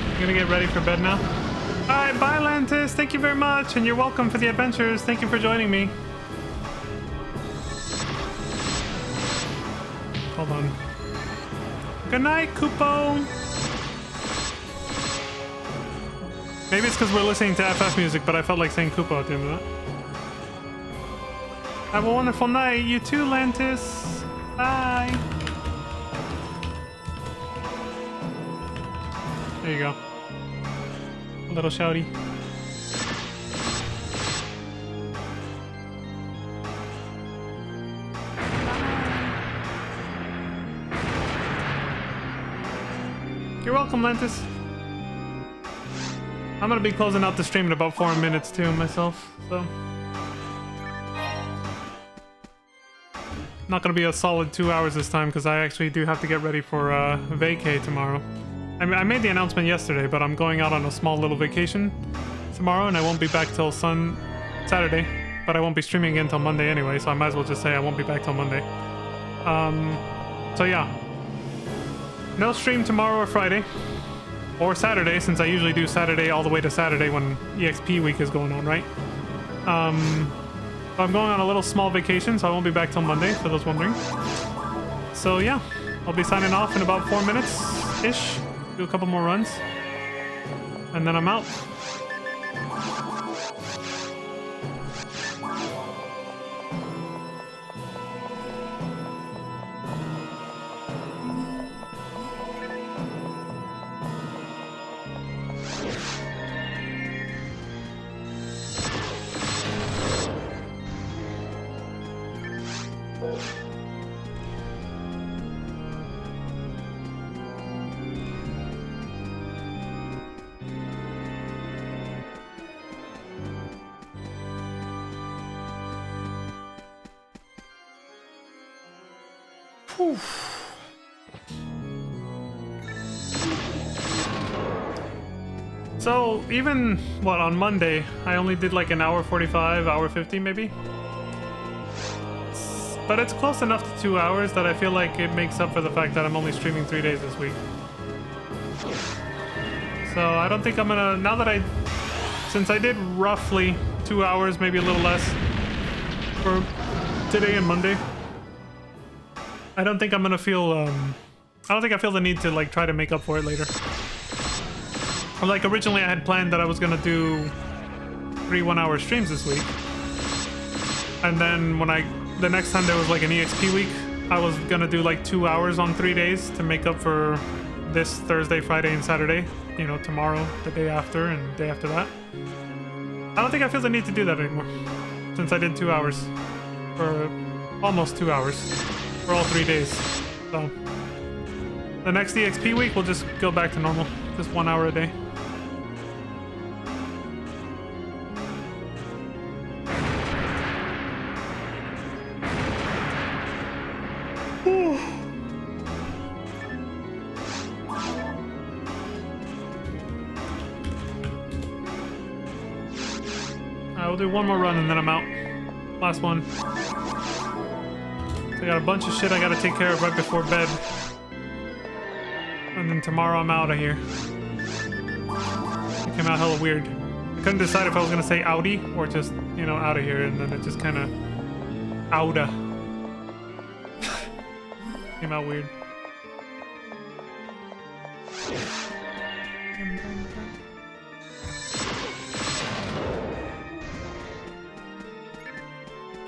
I'm gonna get ready for bed now. Alright, bye Lantis, thank you very much, and you're welcome for the adventures. Thank you for joining me. Hold on. Good night, Kupo. Maybe it's because we're listening to FF music, but I felt like saying Kupo at the end of that. Have a wonderful night. You too, Lantis. Bye. There you go. A little shouty. You're welcome, Lantis. I'm gonna be closing out the stream in about 4 minutes too myself, so not gonna be a solid 2 hours this time because I actually do have to get ready for vacay tomorrow. I mean, I made the announcement yesterday, but I'm going out on a small little vacation tomorrow, and I won't be back till Saturday. But I won't be streaming again till Monday anyway, so I might as well just say I won't be back till Monday. So yeah. No stream tomorrow or Friday. Or Saturday, since I usually do Saturday all the way to Saturday when EXP week is going on, right? But I'm going on a little small vacation, so I won't be back till Monday, for those wondering. So yeah, I'll be signing off in about 4 minutes-ish. Do a couple more runs. And then I'm out. Whew. So even what, on Monday I only did like an hour 45, hour 50 maybe, but it's close enough to 2 hours that I feel like it makes up for the fact that I'm only streaming 3 days this week. So I don't think I'm gonna, now that since I did roughly 2 hours, maybe a little less for today and Monday, I don't think I'm gonna feel, I don't think I feel the need to like try to make up for it later. Or like originally I had planned that I was gonna do 3 1-hour streams this week. And then when the next time there was like an EXP week, I was gonna do like 2 hours on 3 days to make up for this Thursday, Friday, and Saturday. You know, tomorrow, the day after, and the day after that. I don't think I feel the need to do that anymore. Since I did 2 hours. For almost 2 hours. For all 3 days. So the next EXP week we'll just go back to normal. Just 1 hour a day. I'll do one more run and then I'm out. Last one. So I got a bunch of shit I gotta take care of right before bed. And then tomorrow I'm out of here. It came out hella weird. I couldn't decide if I was gonna say outie or just, you know, out of here, and then it just kinda outa. Came out weird.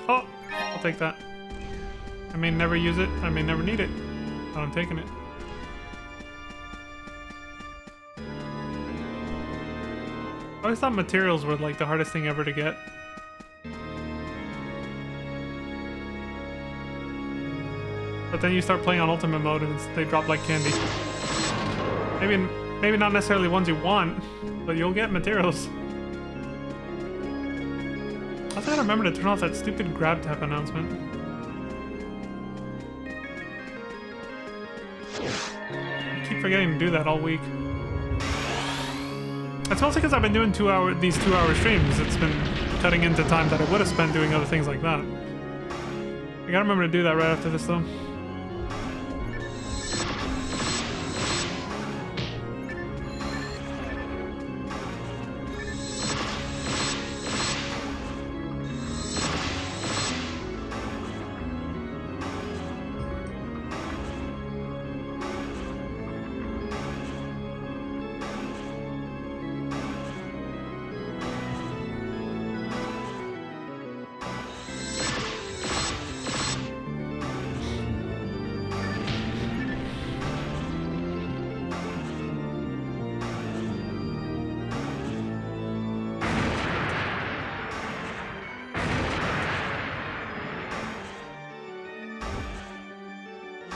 Oh, I'll take that. I may never use it, I may never need it, but I'm taking it. I always thought materials were like the hardest thing ever to get. But then you start playing on ultimate mode and they drop like candy. Maybe not necessarily ones you want, but you'll get materials. I also gotta remember to turn off that stupid grab tap announcement. I keep forgetting to do that all week. It's mostly because I've been doing these 2 hour streams. It's been cutting into time that I would have spent doing other things like that. I gotta remember to do that right after this though.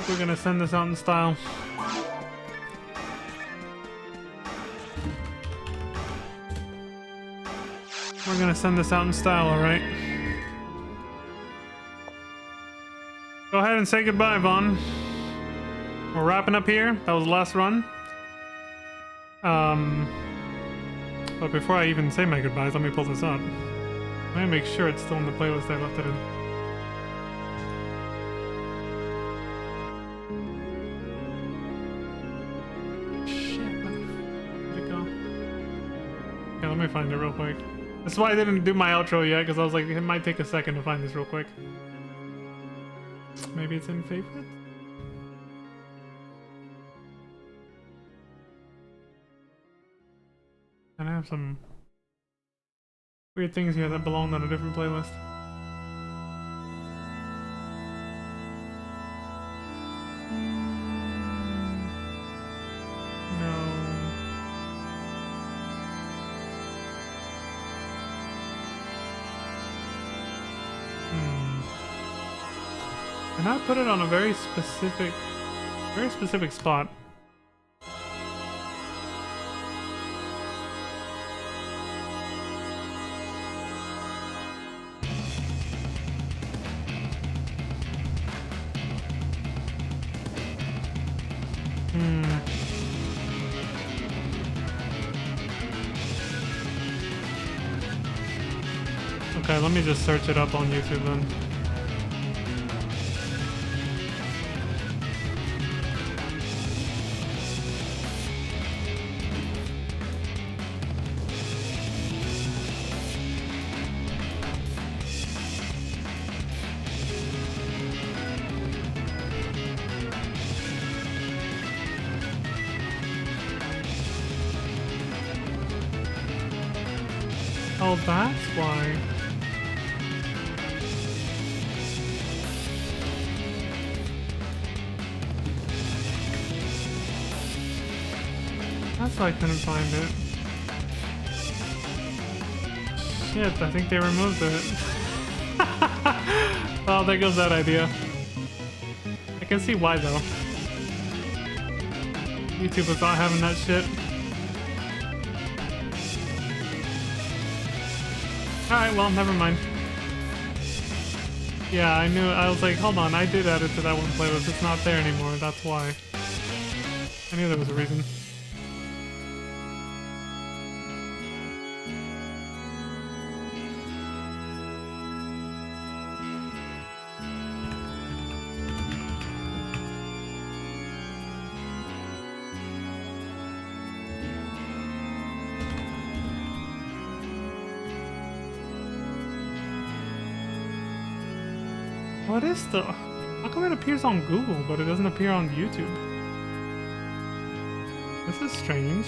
We're gonna send this out in style. We're gonna send this out in style, alright? Go ahead and say goodbye, Vaughn. We're wrapping up here. That was the last run. But before I even say my goodbyes, let me pull this up. Let me make sure it's still in the playlist I left it in. Let me find it real quick. That's why I didn't do my outro yet, because I was like, it might take a second to find this real quick. Maybe it's in favorites? And I have some weird things here that belong on a different playlist. And I put it on a very specific spot. Okay, let me just search it up on YouTube then. Oh, that's why. That's why I couldn't find it. Shit, I think they removed it. Well, there goes that idea. I can see why though. YouTube was not having that shit. Alright, well, never mind. Yeah, I knew, I was like, hold on, I did add it to that one playlist, it's not there anymore, that's why. I knew there was a reason. What is the... How come it appears on Google, but it doesn't appear on YouTube? This is strange.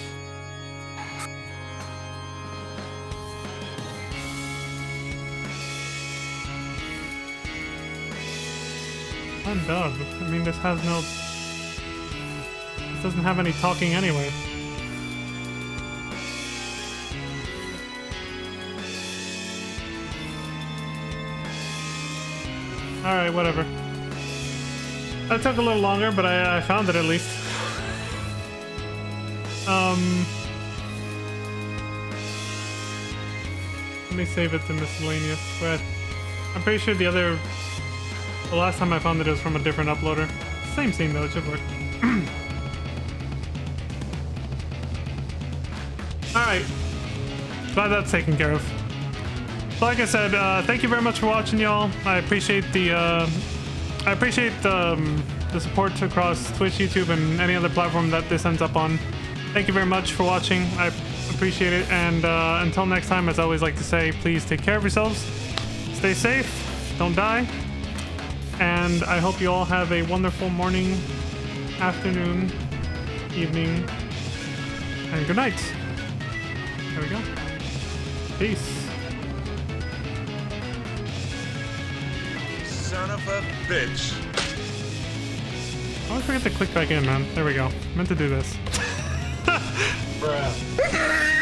Undub. I mean, this has no... This doesn't have any talking anyway. Alright, whatever. That took a little longer, but I found it at least. Let me save it to miscellaneous. But I'm pretty sure the last time I found it was from a different uploader. Same scene though, it should work. Alright. Glad that's taken care of. So like I said, thank you very much for watching, y'all. I appreciate the support across Twitch, YouTube, and any other platform that this ends up on. Thank you very much for watching. I appreciate it. And until next time, as I always like to say, please take care of yourselves. Stay safe. Don't die. And I hope you all have a wonderful morning, afternoon, evening, and good night. There we go. Peace. Son of a bitch. I always forget to click back in, man. There we go. Meant to do this. Bruh.